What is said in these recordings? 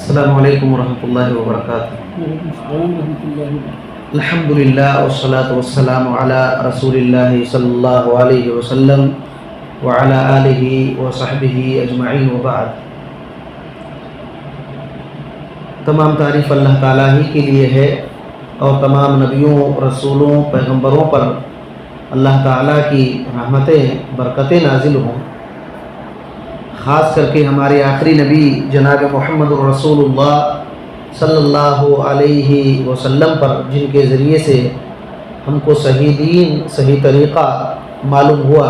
السلام علیکم ورحمۃ اللہ وبرکاتہ۔ وعلیکم السلام ورحمۃ اللہ وبرکاتہ۔ الحمدللہ والصلاۃ والسلام علی رسول اللہ صلی اللہ علیہ وسلم وعلی آلہ وصحبہ اجمعین وبعد۔ تمام تعریف اللہ تعالیٰ ہی کے لیے ہے اور تمام نبیوں، رسولوں، پیغمبروں پر اللہ تعالیٰ کی رحمتیں، برکتیں نازل ہوں۔ خاص کر کے ہمارے آخری نبی جناب محمد رسول اللہ صلی اللہ علیہ وسلم پر، جن کے ذریعے سے ہم کو صحیح دین، صحیح طریقہ معلوم ہوا۔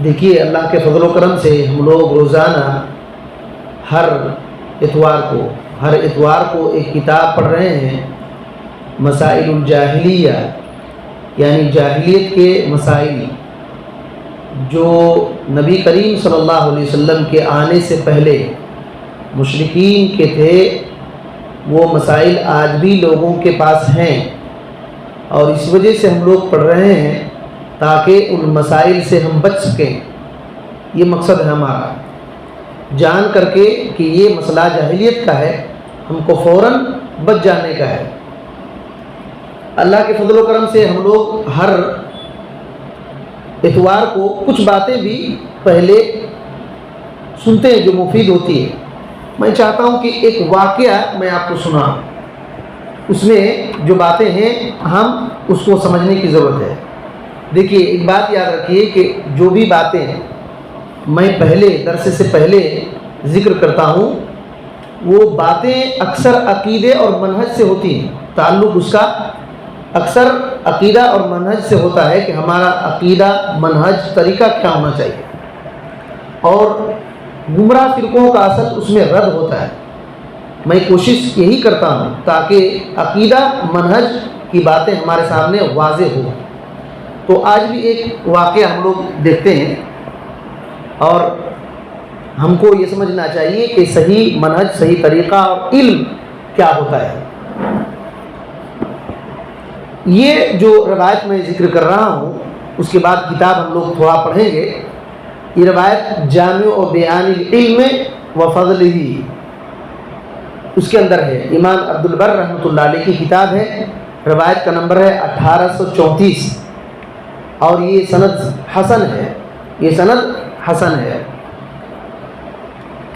دیکھیے، اللہ کے فضل و کرم سے ہم لوگ روزانہ ہر اتوار کو ایک کتاب پڑھ رہے ہیں، مسائل الجاہلیہ، یعنی جاہلیت کے مسائل جو نبی کریم صلی اللہ علیہ وسلم کے آنے سے پہلے مشرکین کے تھے، وہ مسائل آج بھی لوگوں کے پاس ہیں، اور اس وجہ سے ہم لوگ پڑھ رہے ہیں تاکہ ان مسائل سے ہم بچ سکیں۔ یہ مقصد ہے ہمارا، جان کر کے کہ یہ مسئلہ جاہلیت کا ہے، ہم کو فوراً بچ جانے کا ہے۔ اللہ کے فضل و کرم سے ہم لوگ ہر اتوار کو کچھ باتیں بھی پہلے سنتے ہیں جو مفید ہوتی ہے۔ میں چاہتا ہوں کہ ایک واقعہ میں آپ کو سناؤں، اس میں جو باتیں ہیں ہم اس کو سمجھنے کی ضرورت ہے۔ دیکھیے، ایک بات یاد رکھیے کہ جو بھی باتیں میں پہلے درس سے پہلے ذکر کرتا ہوں، وہ باتیں اکثر عقیدے اور منہج سے ہوتی ہیں۔ تعلق اس کا اکثر عقیدہ اور منہج سے ہوتا ہے کہ ہمارا عقیدہ، منہج، طریقہ کیا ہونا چاہیے، اور گمراہ فرقوں کا اصل اس میں رد ہوتا ہے۔ میں کوشش یہی کرتا ہوں تاکہ عقیدہ، منہج کی باتیں ہمارے سامنے واضح ہو۔ تو آج بھی ایک واقعہ ہم لوگ دیکھتے ہیں، اور ہم کو یہ سمجھنا چاہیے کہ صحیح منہج، صحیح طریقہ اور علم کیا ہوتا ہے۔ یہ جو روایت میں ذکر کر رہا ہوں، اس کے بعد کتاب ہم لوگ تھوڑا پڑھیں گے۔ یہ روایت جامع و بیان العلم و فضلہ، اس کے اندر ہے، امام عبد البر رحمۃ اللہ علیہ کی کتاب ہے۔ روایت کا نمبر ہے 1834، اور یہ سند حسن ہے۔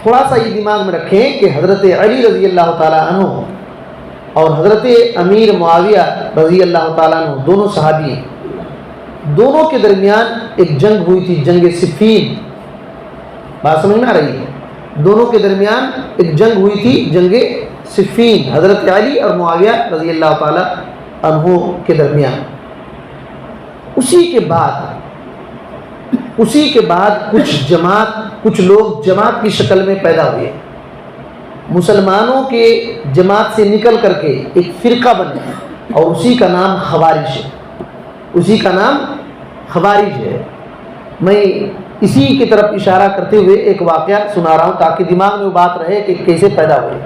تھوڑا سا یہ دماغ میں رکھیں کہ حضرت علی رضی اللہ تعالیٰ عنہ اور حضرت امیر معاویہ رضی اللہ تعالیٰ عنہ دونوں صحابی ہیں۔ دونوں کے درمیان ایک جنگ ہوئی تھی، جنگ صفین۔ بات سمجھ میں آ رہی ہے؟ دونوں کے درمیان ایک جنگ ہوئی تھی، جنگ صفین، حضرت علی اور معاویہ رضی اللہ تعالیٰ عنہ کے درمیان۔ اسی کے بعد کچھ لوگ جماعت کی شکل میں پیدا ہوئے، مسلمانوں کے جماعت سے نکل کر کے ایک فرقہ بنے، اور اسی کا نام خوارج ہے۔ میں اسی کی طرف اشارہ کرتے ہوئے ایک واقعہ سنا رہا ہوں تاکہ دماغ میں وہ بات رہے کہ کیسے پیدا ہوئے۔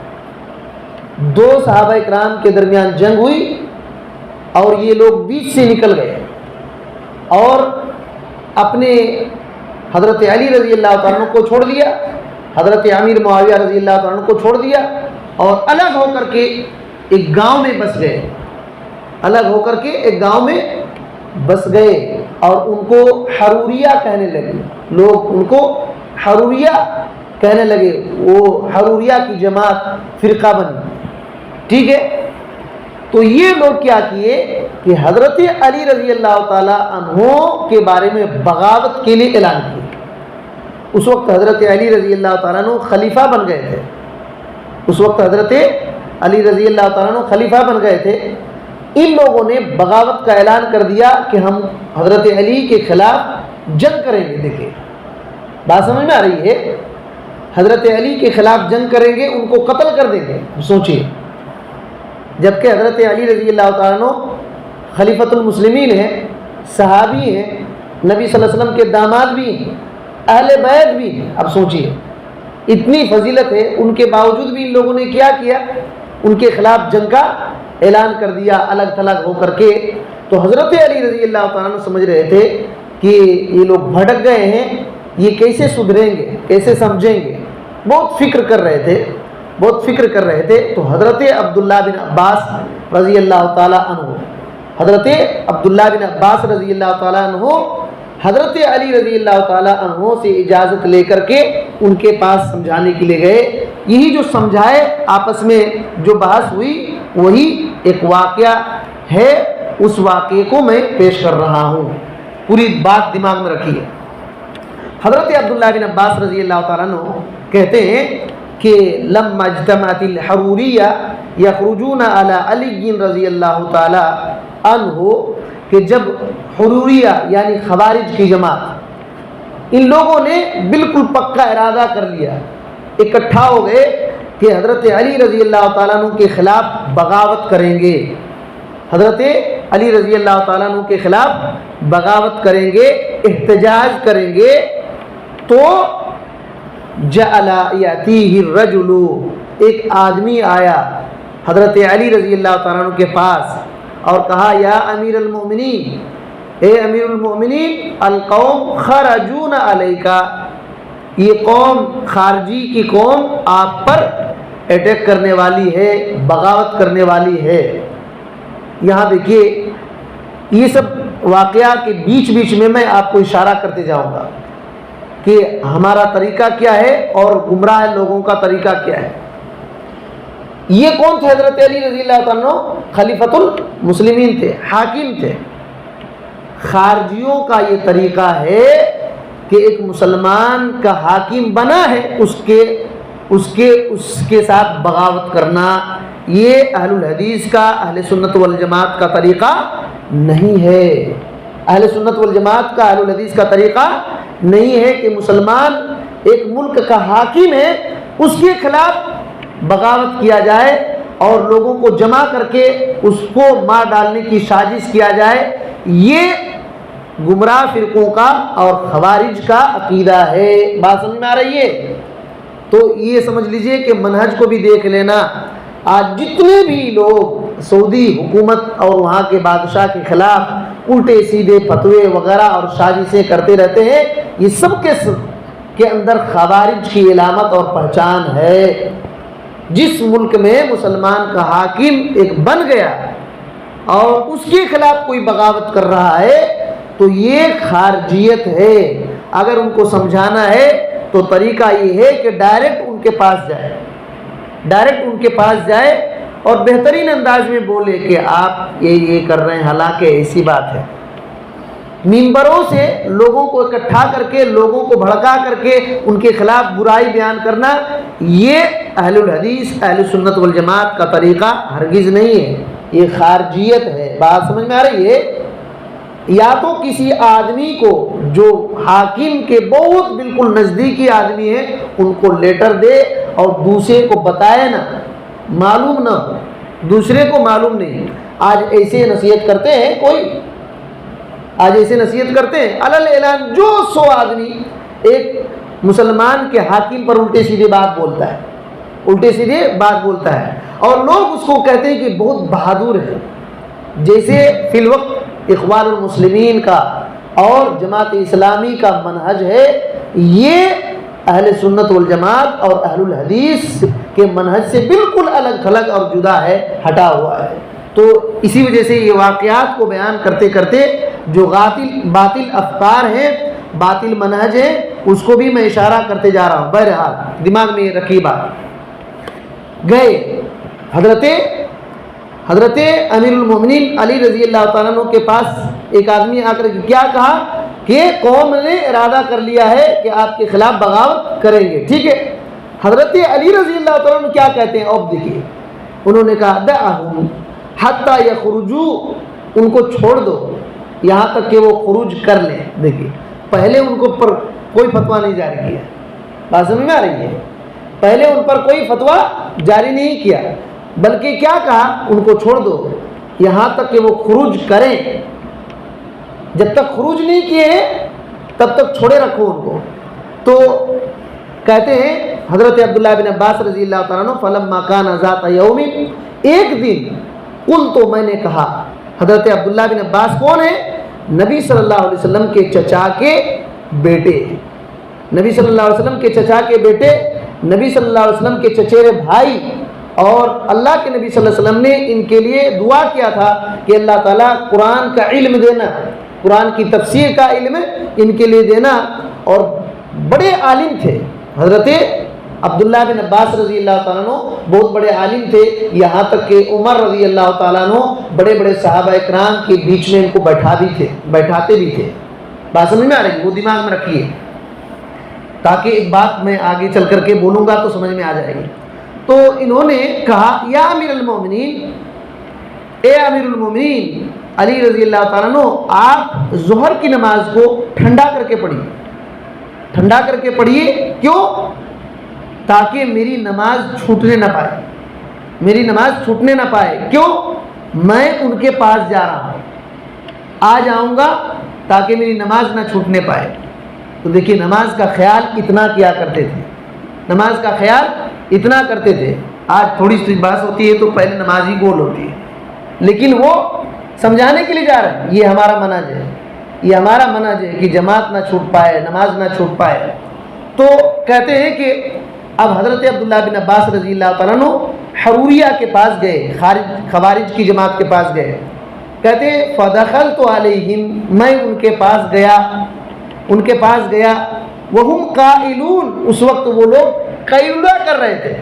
دو صحابہ کرام کے درمیان جنگ ہوئی، اور یہ لوگ بیچ سے نکل گئے اور اپنے حضرت علی رضی اللہ تعالیٰ عنہ کو چھوڑ دیا، حضرت امیر معاویہ رضی اللہ تعالیٰ عنہ کو چھوڑ دیا، اور الگ ہو کر کے ایک گاؤں میں بس گئے، اور ان کو حروریہ کہنے لگے۔ لوگ ان کو حروریہ کہنے لگے، وہ حروریہ کی جماعت، فرقہ بنی۔ ٹھیک ہے، تو یہ لوگ کیا کیے کہ حضرت علی رضی اللہ تعالیٰ عنہ کے بارے میں بغاوت کے لیے اعلان کیا۔ اس وقت حضرت علی رضی اللہ تعالیٰ عنہ خلیفہ بن گئے تھے۔ ان لوگوں نے بغاوت کا اعلان کر دیا کہ ہم حضرت علی کے خلاف جنگ کریں گے۔ دیکھیں، بات سمجھ میں آ رہی ہے؟ حضرت علی کے خلاف جنگ کریں گے، ان کو قتل کر دیں گے۔ سوچیے، جبکہ حضرت علی رضی اللہ تعالیٰ عنہ خلیفۃ المسلمین ہیں، صحابی ہیں، نبی صلی اللہ علیہ وسلم کے داماد بھی ہیں، اہل بیت بھی ہیں۔ اب سوچیے، اتنی فضیلت ہے، ان کے باوجود بھی ان لوگوں نے کیا کیا؟ ان کے خلاف جنگ کا اعلان کر دیا، الگ تھلگ ہو کر کے۔ تو حضرت علی رضی اللہ تعالیٰ عنہ سمجھ رہے تھے کہ یہ لوگ بھٹک گئے ہیں، یہ کیسے سدھریں گے، کیسے سمجھیں گے؟ بہت فکر کر رہے تھے تو حضرت عبداللہ بن عباس رضی اللہ تعالیٰ عنہ، حضرت عبداللہ بن عباس رضی اللہ تعالیٰ عنہ حضرت علی رضی اللہ تعالیٰ عنہ سے اجازت لے کر کے ان کے پاس سمجھانے کے لیے گئے۔ یہی جو سمجھائے، آپس میں جو بحث ہوئی، وہی ایک واقعہ ہے، اس واقعے کو میں پیش کر رہا ہوں، پوری بات دماغ میں رکھیے۔ حضرت عبداللہ بن عباس رضی اللہ تعالیٰ عنہ کہتے ہیں کہ لما اجتمعت الحروریہ یخرجون علی علی رضی اللہ تعالیٰ عنہ، کہ جب حروریہ یعنی خوارج کی جماعت، ان لوگوں نے بالکل پکا ارادہ کر لیا، اکٹھا ہو گئے کہ حضرت علی رضی اللہ تعالیٰ عنہ کے خلاف بغاوت کریں گے، حضرت علی رضی اللہ تعالیٰ عنہ کے خلاف بغاوت کریں گے، احتجاج کریں گے، تو جعل یأتیہ الرجل، ایک آدمی آیا حضرت علی رضی اللہ تعالیٰ عنہ کے پاس اور کہا یا امیر المؤمنین، اے امیر المؤمنین، القوم خرجون علیکا، یہ قوم، خارجی کی قوم آپ پر اٹیک کرنے والی ہے، بغاوت کرنے والی ہے۔ یہاں دیکھیے، یہ سب واقعہ کے بیچ بیچ میں میں آپ کو اشارہ کرتے جاؤں گا کہ ہمارا طریقہ کیا ہے اور گمراہ لوگوں کا طریقہ کیا ہے۔ یہ کون تھے؟ حضرت علی رضی اللہ تعالیٰ عنہ خلیفۃ المسلمین تھے، حاکم تھے۔ خارجیوں کا یہ طریقہ ہے کہ ایک مسلمان کا حاکم بنا ہے، اس کے ساتھ بغاوت کرنا، یہ اہل الحدیث کا، اہل سنت والجماعت کا طریقہ نہیں ہے۔ اہل سنت والجماعت کا، اہل الحدیث کا طریقہ نہیں ہے کہ مسلمان ایک ملک کا حاکم ہے، اس کے خلاف بغاوت کیا جائے اور لوگوں کو جمع کر کے اس کو مار ڈالنے کی سازش کیا جائے۔ یہ گمراہ فرقوں کا اور خوارج کا عقیدہ ہے۔ بات سمجھ میں آ رہی ہے؟ تو یہ سمجھ لیجئے کہ منہج کو بھی دیکھ لینا۔ آج جتنے بھی لوگ سعودی حکومت اور وہاں کے بادشاہ کے خلاف الٹے سیدھے فتوے وغیرہ اور سازشیں کرتے رہتے ہیں، یہ سب کے اندر خوارج کی علامت اور پہچان ہے۔ جس ملک میں مسلمان کا حاکم ایک بن گیا اور اس کے خلاف کوئی بغاوت کر رہا ہے تو یہ خارجیت ہے۔ اگر ان کو سمجھانا ہے تو طریقہ یہ ہے کہ ڈائریکٹ ان کے پاس جائے اور بہترین انداز میں بولے کہ آپ یہ کر رہے ہیں، حالانکہ ایسی بات ہے۔ ممبروں سے لوگوں کو اکٹھا کر کے، لوگوں کو بھڑکا کر کے ان کے خلاف برائی بیان کرنا، یہ اہل الحدیث، اہل سنت والجماعت کا طریقہ ہرگز نہیں ہے، یہ خارجیت ہے۔ بات سمجھ میں آ رہی ہے؟ یا تو کسی آدمی کو جو حاکم کے بہت بالکل نزدیکی آدمی ہے، ان کو لیٹر دے اور دوسرے کو بتائے نا، معلوم نہ ہو، دوسرے کو معلوم نہیں۔ آج ایسے نصیحت کرتے ہیں، علل اعلان جو 100 آدمی ایک مسلمان کے حاکم پر الٹے سیدھے بات بولتا ہے اور لوگ اس کو کہتے ہیں کہ بہت بہادر ہے، جیسے فی الوقت اخوان المسلمین کا اور جماعت اسلامی کا منہج ہے، یہ اہل سنت والجماعت اور اہل الحدیث کے منہج سے بالکل الگ تھلگ اور جدا ہے، ہٹا ہوا ہے۔ تو اسی وجہ سے یہ واقعات کو بیان کرتے کرتے جو باطل افکار ہیں، باطل منہج ہے، اس کو بھی میں اشارہ کرتے جا رہا ہوں۔ بہرحال دماغ میں رکھی بات۔ گئے حضرت امیر المومنین علی رضی اللہ تعالیٰ عنہ کے پاس ایک آدمی آ کر کیا کہا کہ قوم نے ارادہ کر لیا ہے کہ آپ کے خلاف بغاوت کریں گے، ٹھیک ہے۔ حضرت علی رضی اللہ تعالیٰ عنہ کیا کہتے ہیں؟ اب دیکھیے، انہوں نے کہا دعہم حتی یخرجوا، ان کو چھوڑ دو یہاں تک کہ وہ خروج کر لیں۔ دیکھیے، پہلے ان کو پر کوئی فتویٰ نہیں جاری کیا، بات سمجھ میں آ رہی ہے؟ پہلے ان پر کوئی فتویٰ جاری نہیں کیا، بلکہ کیا کہا؟ ان کو چھوڑ دو یہاں تک کہ وہ خروج کریں۔ جب تک خروج نہیں کیے ہیں تب تک چھوڑے رکھو ان کو۔ تو کہتے ہیں حضرت عبداللہ بن عباس رضی اللہ تعالیٰ عنہ فلما کان ذات یوم، ایک دن قلت، تو میں نے کہا، حضرت عبداللہ بن عباس کون ہے؟ نبی صلی اللہ علیہ وسلم کے چچا کے بیٹے، نبی صلی اللہ علیہ وسلم کے چچا کے بیٹے نبی صلی اللہ علیہ وسلم کے چچیرے بھائی اور اللہ کے نبی صلی اللہ علیہ وسلم نے ان کے لیے دعا کیا تھا کہ اللہ تعالیٰ قرآن کا علم دینا، قرآن کی تفسیر کا علم ان کے لیے دینا. اور بڑے عالم تھے حضرت عبداللہ بن عباس رضی اللہ تعالیٰ عنہ، بہت بڑے عالم تھے، یہاں تک کہ عمر رضی اللہ تعالیٰ عنہ بڑے بڑے صحابہ اکرام کے بیچ میں ان کو بیٹھاتے بھی تھے. بات سمجھ میں آ رہی ہے؟ وہ دماغ میں رکھیے تاکہ ایک بات میں آگے چل کر کے بولوں گا تو سمجھ میں آ جائے گی. تو انہوں نے کہا یا امیر المومنین، اے امیر المومنین علی رضی اللہ تعالیٰ عنہ، آپ ظہر کی نماز کو ٹھنڈا کر کے پڑھیے، ٹھنڈا کر کے پڑھیے. کیوں؟ تاکہ میری نماز چھوٹنے نہ پائے، میری نماز چھوٹنے نہ پائے. کیوں؟ میں ان کے پاس جا رہا ہوں، آ جاؤں گا تاکہ میری نماز نہ چھوٹنے پائے. تو دیکھیے نماز کا خیال اتنا کیا کرتے تھے، نماز کا خیال اتنا کرتے تھے. آج تھوڑی سی بات ہوتی ہے تو پہلے نماز ہی گول ہوتی ہے، لیکن وہ سمجھانے کے لیے جا رہے ہیں یہ ہمارا منہج ہے، یہ ہمارا منہج ہے کہ جماعت نہ چھوٹ پائے، نماز نہ چھوٹ پائے. تو کہتے ہیں کہ اب حضرت عبداللہ بن عباس رضی اللہ تعالیٰ عنہ حروریہ کے پاس گئے، خوارج کی جماعت کے پاس گئے. کہتے ہیں فدخلت علیہم، میں ان کے پاس گیا، وہم قائلون، اس وقت وہ لوگ قیلولہ کر رہے تھے،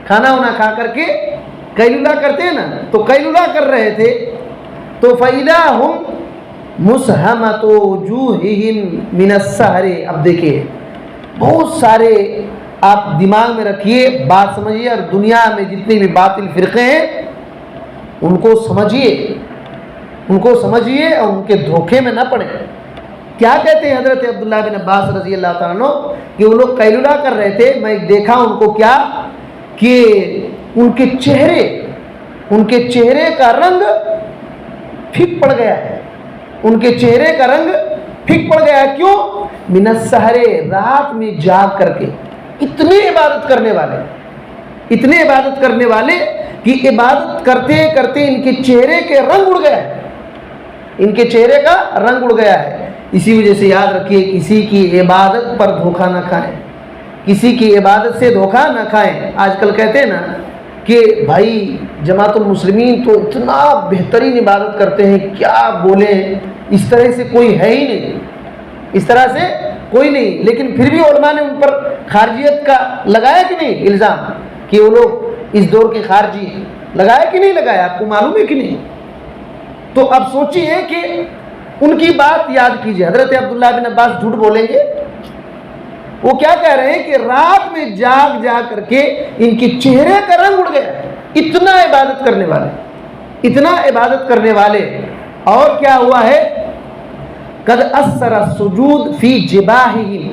کھانا وانا کھا کر کے قیلولہ کرتے ہیں نا، تو قیلولہ کر رہے تھے. تو فَإِذَا هُمْ مُسْحَمَةُ وُجُوهِهِمْ مِنَ السَّحْرِ. اب دیکھیے بہت سارے، آپ دماغ میں رکھیے، بات سمجھیے، اور دنیا میں جتنے بھی باطل فرقے ہیں ان کو سمجھیے اور ان کے دھوکے میں نہ پڑیں. کیا کہتے ہیں حضرت عبداللہ بن عباس رضی اللہ تعالیٰ عنہ کہ وہ لوگ قیلولہ کر رہے تھے. میں دیکھا ان کو کیا کہ ان کے چہرے کا رنگ پھک پڑ گیا ہے، ان کے چہرے کا رنگ پھک پڑ گیا ہے. کیوں؟ من السحر، رات میں جاگ کر کے. اتنے عبادت کرنے والے کہ عبادت کرتے کرتے ان کے چہرے کے رنگ اڑ گیا ہے، ان کے چہرے کا رنگ اڑ گیا ہے. اسی وجہ سے یاد رکھیے کسی کی عبادت پر دھوکہ نہ کھائیں، کسی کی عبادت سے دھوکہ نہ کھائیں. آج کل کہتے ہیں نا کہ بھائی جماعت المسلمین تو اتنا بہترین عبادت کرتے ہیں، کیا بولیں، اس طرح سے کوئی ہے ہی نہیں، اس طرح سے کوئی نہیں. لیکن پھر بھی علماء نے ان پر خارجیت کا لگایا کہ نہیں الزام، کہ وہ لوگ اس دور کے خارجی، لگایا کہ نہیں لگایا؟ آپ کو معلوم ہے کہ نہیں؟ تو اب سوچیے کہ ان کی بات یاد کیجیے. حضرت عبداللہ بن عباس جھوٹ بولیں گے؟ وہ کیا کہہ رہے ہیں کہ رات میں جاگ کر کے ان کے چہرے کا رنگ اڑ گیا. اتنا عبادت کرنے والے. اور کیا ہوا ہے؟ قد اثر السجود فی جباہہم،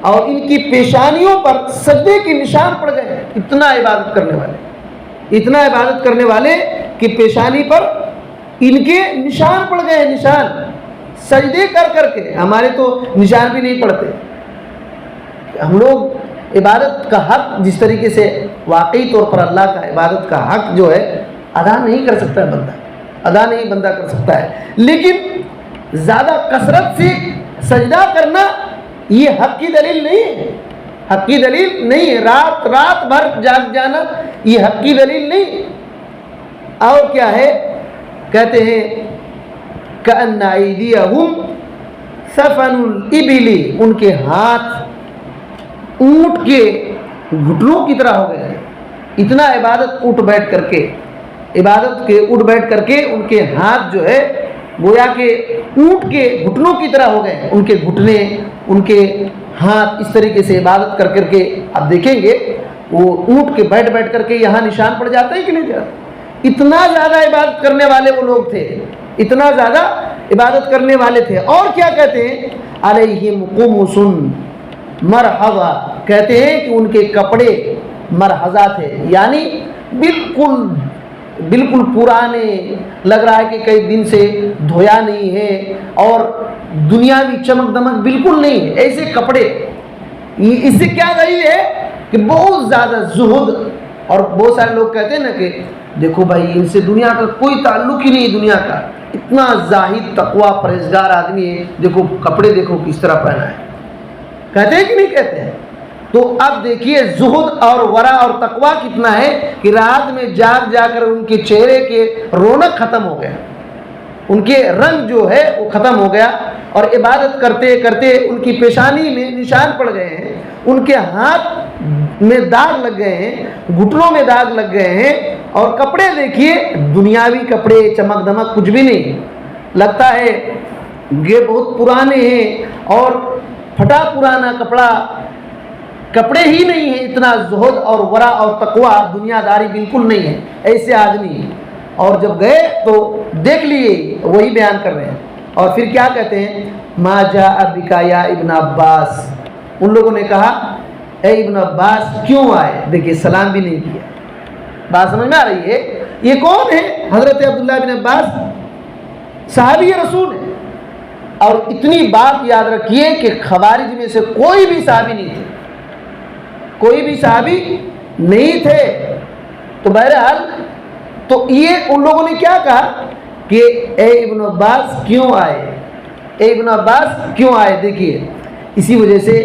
اور ان کی پیشانیوں پر سجدے کے نشان پڑ گئے. اتنا عبادت کرنے والے کہ پیشانی پر ان کے نشان پڑ گئے، نشان سجدے کر کے. ہمارے تو نشان بھی نہیں پڑتے. ہم لوگ عبادت کا حق جس طریقے سے واقعی طور پر اللہ کا عبادت کا حق جو ہے ادا نہیں کر سکتا ہے بندہ کر سکتا ہے. لیکن زیادہ کثرت سے سجدہ کرنا یہ حق کی دلیل نہیں ہے. رات بھر جاگ جانا یہ حق کی دلیل نہیں. اور کیا ہے؟ کہتے ہیں کأن ایدیہم سفن الابل، ان کے ہاتھ اونٹ کے گھٹنوں کی طرح ہو گئے ہیں. اتنا عبادت اٹھ بیٹھ کر کے ان کے ہاتھ جو ہے گویا کہ اونٹ کے گھٹنوں کی طرح ہو گئے. ان کے گھٹنے، ان کے ہاتھ اس طریقے سے عبادت کر کے آپ دیکھیں گے وہ اونٹ کے بیٹھ کر کے یہاں نشان پڑ جاتا ہے کہ نہیں جاتا. اتنا زیادہ عبادت کرنے والے وہ لوگ تھے، اتنا زیادہ عبادت کرنے والے تھے. اور کیا کہتے ہیں؟ علیہم قمص مرحضہ، کہتے ہیں کہ ان کے کپڑے مرحضہ تھے، یعنی بالکل پرانے، لگ رہا ہے کہ کئی دن سے دھویا نہیں ہے، اور دنیاوی چمک دمک بالکل نہیں ہے، ایسے کپڑے. اس سے کیا دلیل ہے کہ بہت زیادہ زہد. اور بہت سارے لوگ کہتے ہیں نا کہ دیکھو بھائی ان سے دنیا کا کوئی تعلق ہی نہیں، دنیا کا اتنا زاہد تقوی پرہیزگار آدمی ہے، دیکھو کپڑے دیکھو کس طرح پہنا ہے. کہتے ہیں کہ نہیں کہتے ہیں؟ تو اب دیکھیے زہد اور ورع اور تقوی کتنا ہے کہ رات میں جاگ جا کر ان کے چہرے کے رونق ختم ہو گیا، ان کے رنگ جو ہے وہ ختم ہو گیا، اور عبادت کرتے کرتے ان کی پیشانی میں نشان پڑ گئے ہیں، ان کے ہاتھ میں داغ لگ گئے ہیں، گھٹنوں میں داغ لگ گئے ہیں، اور کپڑے دیکھیے دنیاوی کپڑے چمک دمک کچھ بھی نہیں، لگتا ہے یہ بہت پرانے ہیں، اور پھٹا پرانا کپڑے ہی نہیں ہیں، اتنا زہد اور ورع اور تقوی دنیا داری بالکل نہیں ہے ایسے آدمی۔ اور جب گئے تو دیکھ لیے وہی بیان کر رہے ہیں، اور پھر کیا کہتے ہیں، ما جاء بک یا ابن عباس، ان لوگوں نے کہا اے ابن عباس کیوں آئے؟ دیکھیے سلام بھی نہیں کیا۔ بات سمجھ میں آ رہی ہے؟ یہ کون ہے؟ حضرت عبداللہ بن عباس صحابی رسول ہے، اور اتنی بات یاد رکھیے کہ خوارج میں سے کوئی بھی صحابی نہیں تھے، کوئی بھی صحابی نہیں تھے۔ تو بہرحال تو یہ ان لوگوں نے کیا کہا کہ اے ابن عباس کیوں آئے، اے ابن عباس کیوں آئے؟ دیکھیے اسی وجہ سے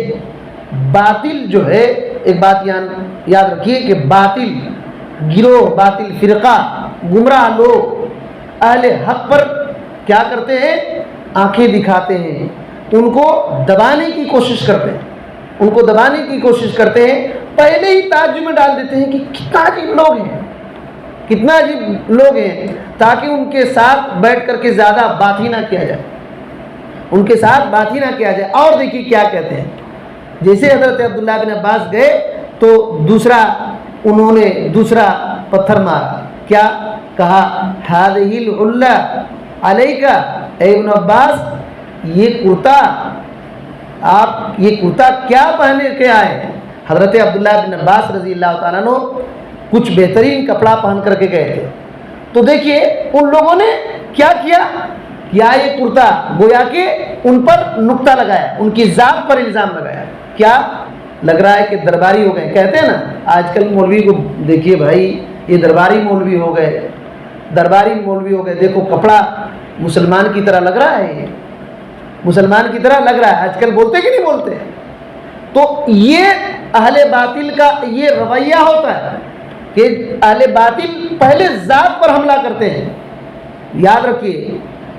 باطل جو ہے، ایک بات یاد رکھیے کہ باطل گروہ، باطل فرقہ، گمراہ لوگ اہل حق پر کیا کرتے ہیں؟ آنکھیں دکھاتے ہیں، ان کو دبانے کی کوشش کرتے ہیں، ان کو دبانے کی کوشش کرتے ہیں، پہلے ہی تعجب میں ڈال دیتے ہیں کہ کتنا عجیب لوگ ہیں، کتنا عجیب لوگ ہیں، تاکہ ان کے ساتھ بیٹھ کر کے زیادہ بات ہی نہ کیا جائے، ان کے ساتھ بات ہی نہ کیا جائے۔ اور دیکھیے کیا کہتے ہیں، جیسے حضرت عبداللہ بن عباس گئے تو انہوں نے دوسرا پتھر مارا، کیا کہا؟ ہذہ العلہ علیک، اے ابن عباس یہ کرتا، آپ یہ کرتا کیا پہنے کے آئے ہیں؟ حضرت عبداللہ بن عباس رضی اللہ تعالیٰ عنہ کچھ بہترین کپڑا پہن کر کے گئے تھے، تو دیکھیے ان لوگوں نے کیا کیا، یہ کرتا گویا کہ ان پر نقطہ لگایا، ان کی ذات پر الزام لگایا، کیا لگ رہا ہے کہ درباری ہو گئے۔ کہتے ہیں نا آج کل مولوی کو دیکھیے بھائی، یہ درباری مولوی ہو گئے، درباری مولوی ہو گئے، دیکھو کپڑا مسلمان کی طرح لگ رہا ہے، یہ مسلمان کی طرح لگ رہا ہے، آج کل بولتے کہ نہیں بولتے؟ تو یہ اہل باطل کا یہ رویہ ہوتا ہے کہ اہل باطل پہلے ذات پر حملہ کرتے ہیں۔ یاد رکھیے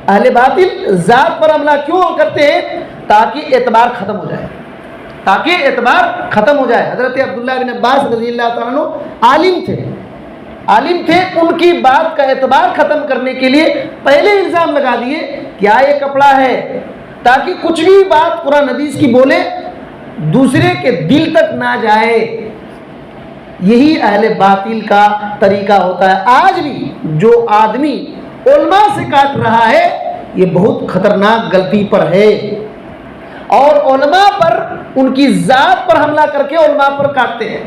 اہل باطل ذات پر حملہ کیوں کرتے ہیں؟ تاکہ اعتبار ختم ہو جائے، تاکہ اعتبار ختم ہو جائے۔ حضرت عبداللہ بن عباس رضی اللہ تعالیٰ عنہ عالم تھے، ان کی بات کا اعتبار ختم کرنے کے لیے پہلے الزام لگا دیے کیا یہ کپڑا ہے، تاکہ کچھ بھی بات قرآن حدیث کی بولے دوسرے کے دل تک نہ جائے۔ یہی اہل باطل کا طریقہ ہوتا ہے۔ آج بھی جو آدمی علماء سے کاٹ رہا ہے یہ بہت خطرناک غلطی پر ہے، اور علماء پر ان کی ذات پر حملہ کر کے علماء پر کاٹتے ہیں۔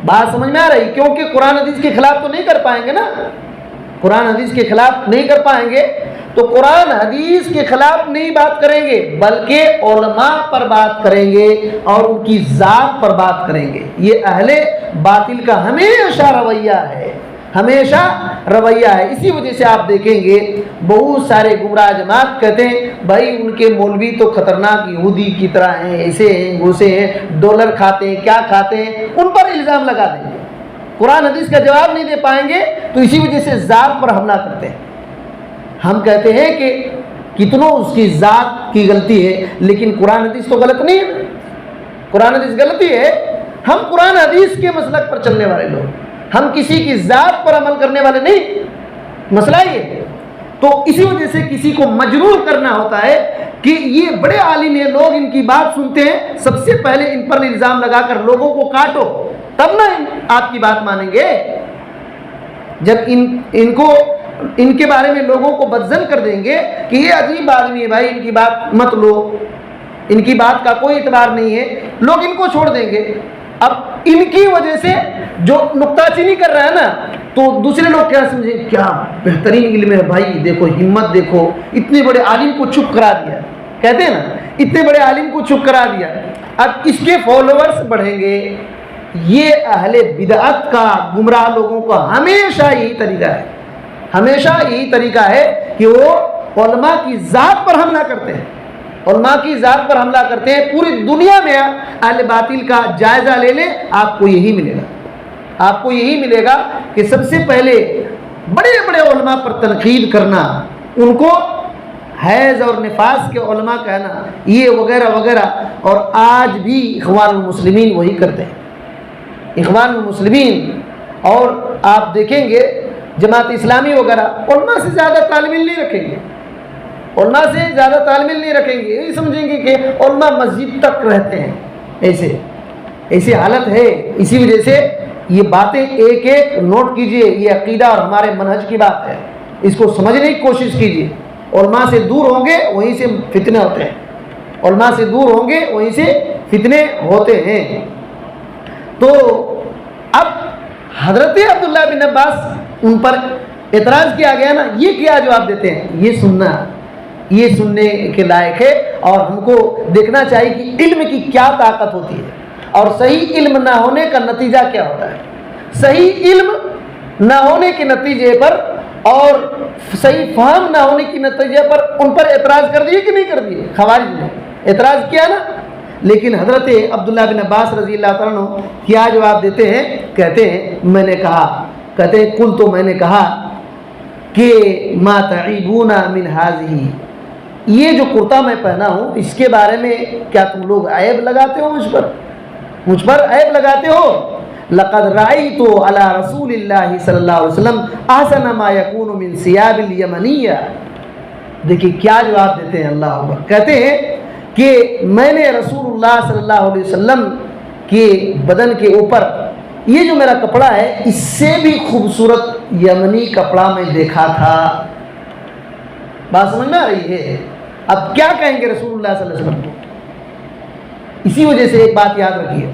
بات سمجھ میں آ رہی؟ کیونکہ قرآن حدیث کے خلاف تو نہیں کر پائیں گے نا، قرآن حدیث کے خلاف نہیں کر پائیں گے، تو قرآن حدیث کے خلاف نہیں بات کریں گے بلکہ علماء پر بات کریں گے اور ان کی ذات پر بات کریں گے۔ یہ اہل باطل کا ہمیشہ رویہ ہے، ہمیشہ رویہ ہے۔ اسی وجہ سے آپ دیکھیں گے بہت سارے گمراہ جماعت کہتے ہیں بھائی ان کے مولوی تو خطرناک یہودی کی طرح ہیں، ایسے ہیں ویسے ہیں، ڈالر کھاتے ہیں، کیا کھاتے ہیں، ان پر الزام لگا دیں گے، قرآن حدیث کا جواب نہیں دے پائیں گے، تو اسی وجہ سے ذات پر حملہ کرتے ہیں۔ ہم کہتے ہیں کہ کتنوں اس کی ذات کی غلطی ہے، لیکن قرآن حدیث تو غلط نہیں ہے، قرآن حدیث غلطی ہے۔ ہم قرآن حدیث کے مسلک پر چلنے والے لوگ، ہم کسی کی ذات پر عمل کرنے والے نہیں، مسئلہ یہ ہے۔ تو اسی وجہ سے کسی کو مجبور کرنا ہوتا ہے کہ یہ بڑے عالم ہیں، لوگ ان کی بات سنتے ہیں، سب سے پہلے ان پر الزام لگا کر لوگوں کو کاٹو، تب نہ آپ کی بات مانیں گے۔ جب ان کے بارے میں لوگوں کو بدظن کر دیں گے کہ یہ عجیب آدمی ہے بھائی، ان کی بات مت لو، ان کی بات کا کوئی اعتبار نہیں ہے، لوگ ان کو چھوڑ دیں گے۔ اب ان کی وجہ سے جو نکتہ چینی کر رہا ہے نا، تو دوسرے لوگ کیا سمجھیں، کیا بہترین علم ہے بھائی، دیکھو ہمت، دیکھو اتنے بڑے عالم کو چپ کرا دیا، کہتے ہیں نا اتنے بڑے عالم کو چپ کرا دیا۔ اب اس کے فالوورز بڑھیں گے۔ یہ اہل بدعت کا، گمراہ لوگوں کا ہمیشہ یہی طریقہ ہے، ہمیشہ یہی طریقہ ہے کہ وہ علماء کی ذات پر حملہ کرتے ہیں، علماء کی ذات پر حملہ کرتے ہیں. پوری دنیا میں اہل باطل کا جائزہ لے لیں, آپ کو یہی ملے گا. آپ کو یہی ملے گا کہ سب سے پہلے بڑے بڑے علماء پر تنقید کرنا, ان کو حیض اور نفاس کے علماء کہنا, یہ وغیرہ وغیرہ. اور آج بھی اخوان المسلمین وہی کرتے ہیں. اخوان المسلمین اور آپ دیکھیں گے جماعت اسلامی وغیرہ علماء سے زیادہ طالب علم نہیں رکھیں گے. علماء سے زیادہ طالب علم نہیں رکھیں گے. یہی سمجھیں گے کہ علماء مسجد تک رہتے ہیں. ایسے حالت ہے. اسی وجہ سے یہ باتیں ایک ایک نوٹ کیجئے. یہ عقیدہ اور ہمارے منہج کی بات ہے, اس کو سمجھنے کی کوشش کیجئے. علماء سے دور ہوں گے وہیں سے فتنے ہوتے ہیں. علماء سے دور ہوں گے وہیں سے فتنے ہوتے ہیں. تو اب حضرت عبداللہ بن عباس ان پر اعتراض کیا گیا نا, یہ کیا جواب دیتے ہیں؟ یہ سننے کے لائق ہے. اور ہم کو دیکھنا چاہیے کہ علم کی کیا طاقت ہوتی ہے اور صحیح علم نہ ہونے کا نتیجہ کیا ہوتا ہے. صحیح علم نہ ہونے کے نتیجے پر اور صحیح فہم نہ ہونے کے نتیجے پر ان پر اعتراض کر دیے کہ نہیں کر دیے؟ خوارج نے اعتراض کیا نا. لیکن حضرت عبداللہ بن عباس رضی اللہ تعالیٰ عنہ کیا جواب دیتے ہیں؟ کہتے ہیں کہتے ہیں کل, تو میں نے کہا کہ ما تعیبون من ہذہ, یہ جو کرتا میں پہنا ہوں اس کے بارے میں کیا تم لوگ عیب لگاتے ہو؟ مجھ پر عیب لگاتے ہو. لقد رأیت علی رسول اللہ صلی اللہ علیہ وسلم احسن ما یکون من ثیاب الیمنیہ. دیکھیے کیا جواب دیتے ہیں. اللہ اکبر. کہتے ہیں کہ میں نے رسول اللہ صلی اللہ علیہ وسلم کے بدن کے اوپر یہ جو میرا کپڑا ہے اس سے بھی خوبصورت یمنی کپڑا میں دیکھا تھا. بات سمجھ میں آ رہی ہے؟ اب کیا کہیں گے رسول اللہ صلی اللہ علیہ وسلم کو؟ اسی وجہ سے ایک بات یاد رکھیے,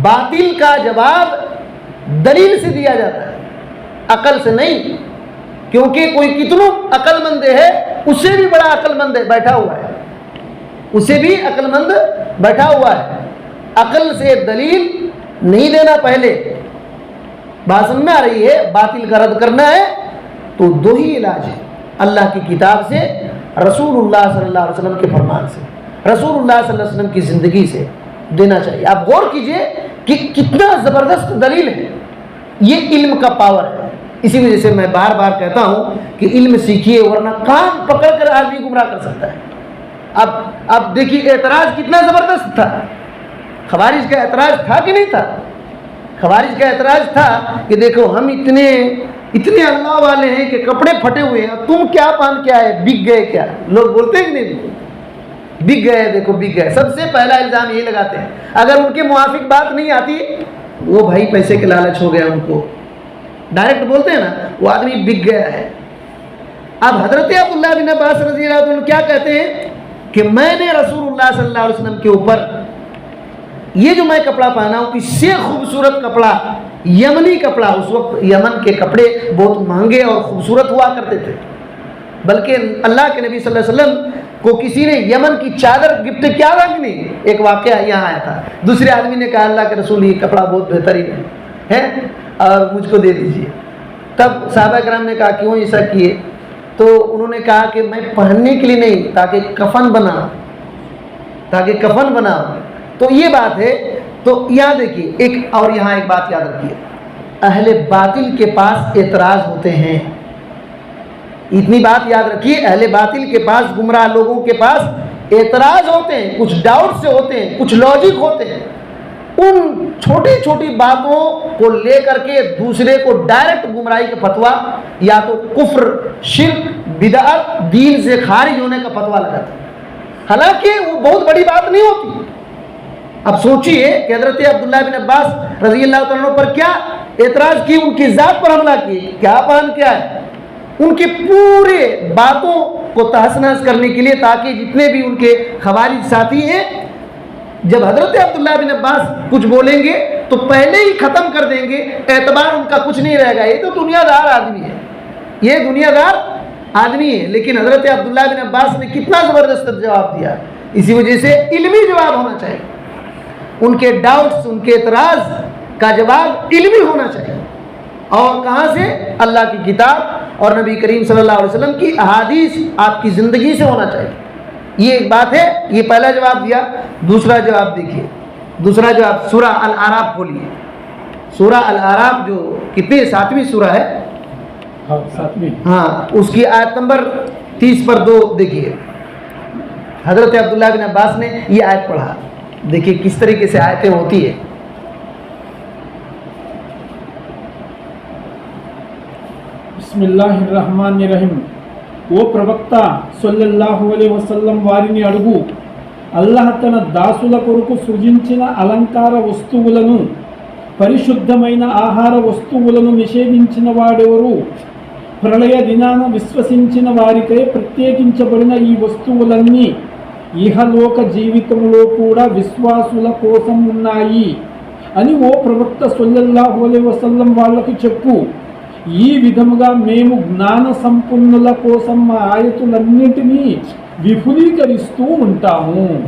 باطل کا جواب دلیل سے دیا جاتا ہے, عقل سے نہیں. کیونکہ کوئی کتنا عقل مند ہے, اس سے بھی بڑا عقل مند بیٹھا ہوا ہے, اس سے بھی عقل مند بیٹھا ہوا ہے. عقل سے دلیل نہیں دینا پہلے. بات سمجھ میں آ رہی ہے؟ باطل کا رد کرنا ہے تو دو ہی علاج ہے, اللہ کی کتاب سے, رسول اللہ صلی اللہ علیہ وسلم کے فرمان سے, رسول اللہ صلی اللہ علیہ وسلم کی زندگی سے دینا چاہیے. آپ غور کیجئے کہ کتنا زبردست دلیل ہے. یہ علم کا پاور ہے. اسی وجہ سے میں بار بار کہتا ہوں کہ علم سیکھیے, ورنہ کان پکڑ کر آدمی گمراہ کر سکتا ہے. اب دیکھیے اعتراض کتنا زبردست تھا. خوارج کا اعتراض تھا کہ نہیں تھا؟ خوارج کا اعتراض تھا کہ دیکھو ہم اتنے اللہ والے ہیں کہ کپڑے پھٹے ہوئے ہیں, تم کیا پہن کے آئے, بک گئے کیا؟ لوگ بولتے ہیں کہ نہیں, بک گئے, دیکھو بک گئے. سب سے پہلا الزام یہی لگاتے ہیں. اگر ان کے موافق بات نہیں آتی, وہ بھائی پیسے کے لالچ ہو گیا, ان کو ڈائریکٹ بولتے ہیں نا, وہ آدمی بک گیا ہے. اب حضرت عبداللہ بن عباس رضی اللہ عنہ کیا کہتے ہیں کہ میں نے رسول اللہ صلی اللہ علیہ وسلم کے اوپر یہ جو میں کپڑا پہنا ہوں اس سے خوبصورت کپڑا, یمنی کپڑا, اس وقت یمن کے کپڑے بہت مہنگے اور خوبصورت ہوا کرتے تھے, بلکہ اللہ کے نبی صلی اللہ علیہ وسلم کو کسی نے یمن کی چادر گفٹ کیا تھا کہ نہیں؟ ایک واقعہ یہاں آیا تھا. دوسرے آدمی نے کہا اللہ کے رسول یہ کپڑا بہت بہترین ہے اور مجھ کو دے دیجیے. تب صحابہ کرام نے کہا کیوں ایسا کیے؟ تو انہوں نے کہا کہ میں پہننے کے لیے نہیں, تاکہ کفن بنا. تو یہ بات ہے. تو یہاں دیکھیے یہاں ایک بات یاد رکھیے, اہل باطل کے پاس اعتراض ہوتے ہیں. اتنی بات یاد رکھیے, اہل باطل کے پاس, گمراہ لوگوں کے پاس اعتراض ہوتے ہیں, کچھ ڈاؤٹ سے ہوتے ہیں, کچھ لاجک ہوتے ہیں. ان چھوٹی چھوٹی باتوں کو لے کر کے دوسرے کو ڈائریکٹ گمراہی کا فتویٰ, یا تو کفر, شرک, بدعت, دین سے خارج ہونے کا فتویٰ لگاتے ہیں, حالانکہ وہ بہت بڑی بات نہیں ہوتی. اب سوچئے کہ حضرت عبداللہ بن عباس رضی اللہ تعالیٰ پر کیا اعتراض کی, ان کی ذات پر حملہ کی, کیا پہن کیا ہے, ان کے پورے باتوں کو تہس نہس کرنے کے لیے, تاکہ جتنے بھی ان کے خوارج ساتھی ہیں, جب حضرت عبداللہ بن عباس کچھ بولیں گے تو پہلے ہی ختم کر دیں گے, اعتبار ان کا کچھ نہیں رہے گا. یہ تو دنیا دار آدمی ہے, یہ دنیا دار آدمی ہے. لیکن حضرت عبداللہ بن عباس نے کتنا زبردست جواب دیا. اسی وجہ سے علمی جواب ہونا چاہیے. ان کے ڈاؤٹس, ان کے اعتراض کا جواب علمی ہونا چاہیے. اور کہاں سے؟ اللہ کی کتاب اور نبی کریم صلی اللہ علیہ وسلم کی احادیث, آپ کی زندگی سے ہونا چاہیے. یہ ایک بات ہے. یہ پہلا جواب دیا. دوسرا جواب دیکھیے, دوسرا جواب سورہ الاعراف کھولیے. سورہ الاعراف جو کتنی 7ویں سورہ ہے, ہاں 7ویں, ہاں, اس کی آیت نمبر 30/2 دیکھیے. حضرت عبداللہ بن عباس نے یہ آیت پڑھا. دیکھیے کس طریقے سے آیتیں ہوتی ہے. بسم اللہ الرحمن الرحیم. ఓ ప్రవక్త సల్లల్లాహు అలైహి వసల్లం వారిని అడుగు, అల్లాహ్ తన దాసుల కొరకు సృజించిన అలంకార వస్తువులను, పరిశుద్ధమైన ఆహార వస్తువులను నిషేధించిన వాడెవరు? ప్రళయ దినాన విశ్వసించిన వారికై ప్రత్యేకించబడిన ఈ వస్తువులన్నీ ఇహలోక జీవితంలో కూడా విశ్వాసుల కోసం ఉన్నాయి అని ఓ ప్రవక్త సల్లల్లాహు అలైహి వసల్లం వాళ్ళకి చెప్పు. ఈ విధముగా మేము జ్ఞాన సంపన్నుల కోసం మా ఆయతులన్నిటినీ విపులీకరిస్తూ ఉంటాము.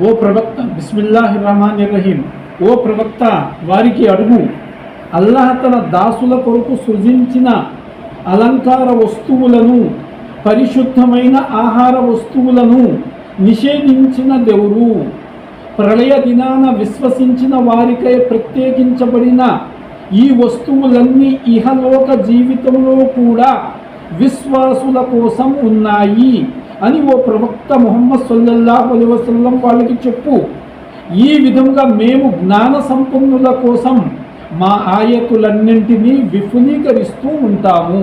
ఓ ప్రవక్త, బిస్మిల్లాహిర్ రహమానిర్ రహీం. ఓ ప్రవక్త వారికి అడుగు, అల్లాహ్ తన దాసుల కొరకు సృజించిన అలంకార వస్తువులను, పరిశుద్ధమైన ఆహార వస్తువులను నిషేధించిన దేవుడు. ప్రళయ దినాన విశ్వసించిన వారికై ప్రత్యేకించబడిన ఈ వస్తువులన్నీ ఇహలోక జీవితంలో కూడా విశ్వాసుల కోసం ఉన్నాయి అని ఓ ప్రవక్త ముహమ్మద్ సల్లల్లాహు అలైహి వసల్లం వాళ్ళకి చెప్పు. ఈ విధంగా మేము జ్ఞాన సంపన్నుల కోసం మా ఆయతులన్నింటినీ విపులీకరిస్తూ ఉంటాము.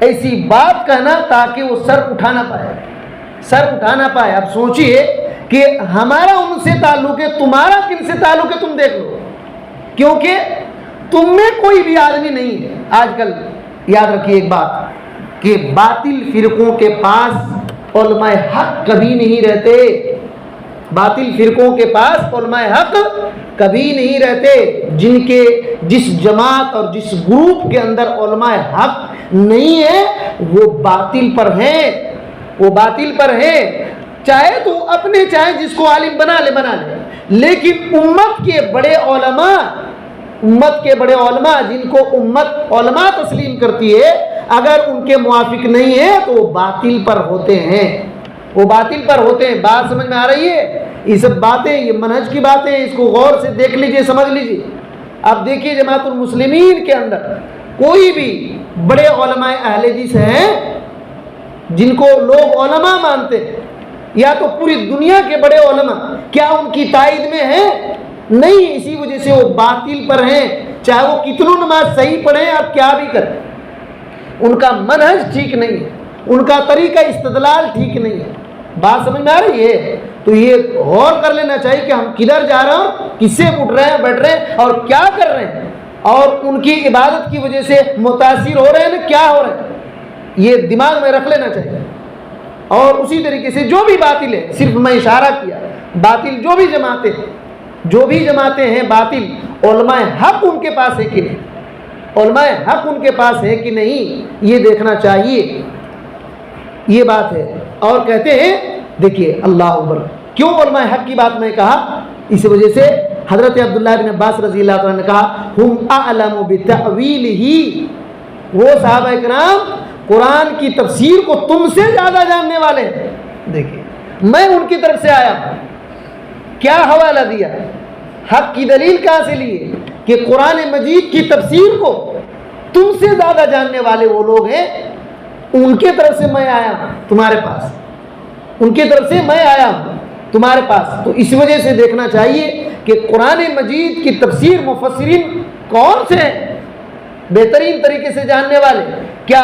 ایسی بات کہنا تاکہ وہ سر اٹھا نہ پائے. اب سوچئے کہ ہمارا ان سے تعلق ہے، تمہارا کن سے تعلق ہے، تم دیکھ لو، کیونکہ تم میں کوئی بھی آدمی نہیں ہے. آج کل یاد رکھیے ایک بات کہ باطل فرقوں کے پاس علماء حق کبھی نہیں رہتے. باطل فرقوں کے پاس علماء حق کبھی نہیں رہتے. جس جماعت اور جس گروپ کے اندر علماء حق نہیں ہے وہ باطل پر ہیں. چاہے تو اپنے چاہے جس کو عالم بنا لے، لیکن امت کے بڑے علماء جن کو امت علماء تسلیم کرتی ہے، اگر ان کے موافق نہیں ہے تو وہ باطل پر ہوتے ہیں. بات سمجھ میں آ رہی ہے؟ یہ سب باتیں، یہ منہج کی باتیں، اس کو غور سے دیکھ لیجئے، سمجھ لیجئے. اب دیکھیے جماعت المسلمین کے اندر کوئی بھی بڑے علماء اہل حدیث ہیں جن کو لوگ علماء مانتے ہیں، یا تو پوری دنیا کے بڑے علماء، کیا ان کی تائید میں ہیں؟ نہیں. اسی وجہ سے وہ باطل پر ہیں، چاہے وہ کتنوں نماز صحیح پڑھیں، آپ کیا بھی کریں. ان کا منہج ٹھیک نہیں ہے، ان کا طریقہ استدلال ٹھیک نہیں ہے. بات سمجھ میں آ رہی ہے؟ تو یہ غور کر لینا چاہیے کہ ہم کدھر جا رہے ہیں، کس سے اٹھ رہے ہیں، بیٹھ رہے ہیں اور کیا کر رہے ہیں، اور ان کی عبادت کی وجہ سے متاثر ہو رہے ہیں نا، کیا ہو رہے ہیں، یہ دماغ میں رکھ لینا چاہیے. اور اسی طریقے سے جو بھی باطل ہے، صرف میں اشارہ کیا، باطل جو بھی جماعتیں ہیں باطل، علماء حق ان کے پاس ہے کہ نہیں، علماء حق ان کے پاس ہے کہ نہیں، یہ دیکھنا چاہیے. یہ بات ہے. اور کہتے ہیں، دیکھیے اللہ اکبر، کیوں علماء حق کی بات میں کہا؟ اس وجہ سے حضرت عبداللہ بن عباس رضی اللہ عنہ نے کہا ہم اعلم بتأویلہ، وہ صحابہ کرام قرآن کی تفسیر کو تم سے زیادہ جاننے والے ہیں. دیکھیے میں ان کی طرف سے آیا ہوں، کیا حوالہ دیا، حق کی دلیل کہاں سے لیے کہ قرآن مجید کی تفسیر کو تم سے زیادہ جاننے والے وہ لوگ ہیں، ان کے طرف سے میں آیا ہوں تمہارے پاس، تو اس وجہ سے دیکھنا چاہیے کہ قرآن مجید کی تفسیر مفسرین کون سے ہیں بہترین طریقے سے جاننے والے. کیا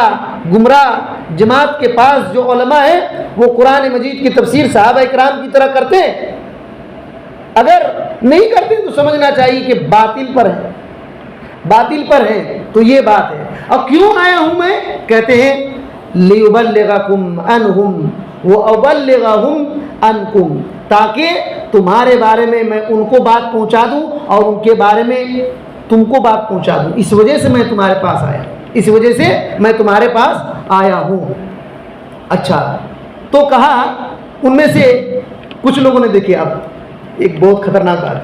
گمراہ جماعت کے پاس جو علماء ہیں وہ قرآن مجید کی تفسیر صحابہ کرام کی طرح کرتے ہیں؟ اگر نہیں کرتے تو سمجھنا چاہیے کہ باطل پر ہیں. تو یہ بات ہے. اور کیوں آیا ہوں میں؟ کہتے ہیں لِيُبَلِّغَكُمْ عَنْهُمْ وَأُبَلِّغَهُمْ عَنْكُمْ، تاکہ تمہارے بارے میں ان کو بات پہنچا دوں اور ان کے بارے میں تم کو بات پہنچا دوں. اس وجہ سے میں تمہارے پاس آیا ہوں. اچھا، تو کہا ان میں سے کچھ لوگوں نے، دیکھیے اب ایک بہت خطرناک بات،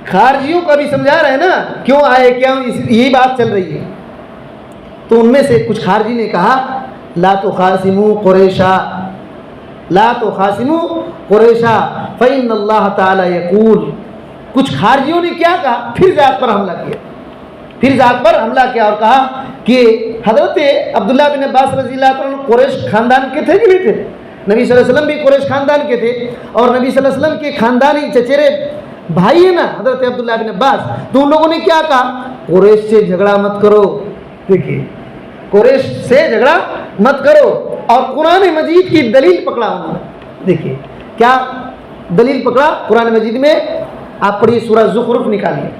خارجیوں کا بھی سمجھا رہے ہیں نا، کیوں آئے، کیا یہی بات چل رہی ہے. تو ان میں سے کچھ خارجی نے کہا لا تخاصموا قریشا فإن اللہ تعالی یقول. کچھ خارجیوں نے کیا کہا؟ پھر ذات پر حملہ کیا اور کہا کہ حضرت عبداللہ بن عباس رضی اللہ عنہ قریش خاندان کے تھے کہ نہیں تھے؟ نبی صلی اللہ علیہ وسلم بھی قریش خاندان کے تھے، اور نبی صلی اللہ علیہ وسلم کے خاندانی چچیرے بھائی ہیں نا حضرت عبداللہ بن عباس. تو ان لوگوں نے کیا کہا؟ قریش سے جھگڑا مت کرو. دیکھیے قریش سے جھگڑا مت کرو، اور قرآن مجید کی دلیل پکڑا انہوں نے. دیکھیے کیا دلیل پکڑا قرآن مجید میں؟ آپ پڑھیے سورہ زخرف نکالیے،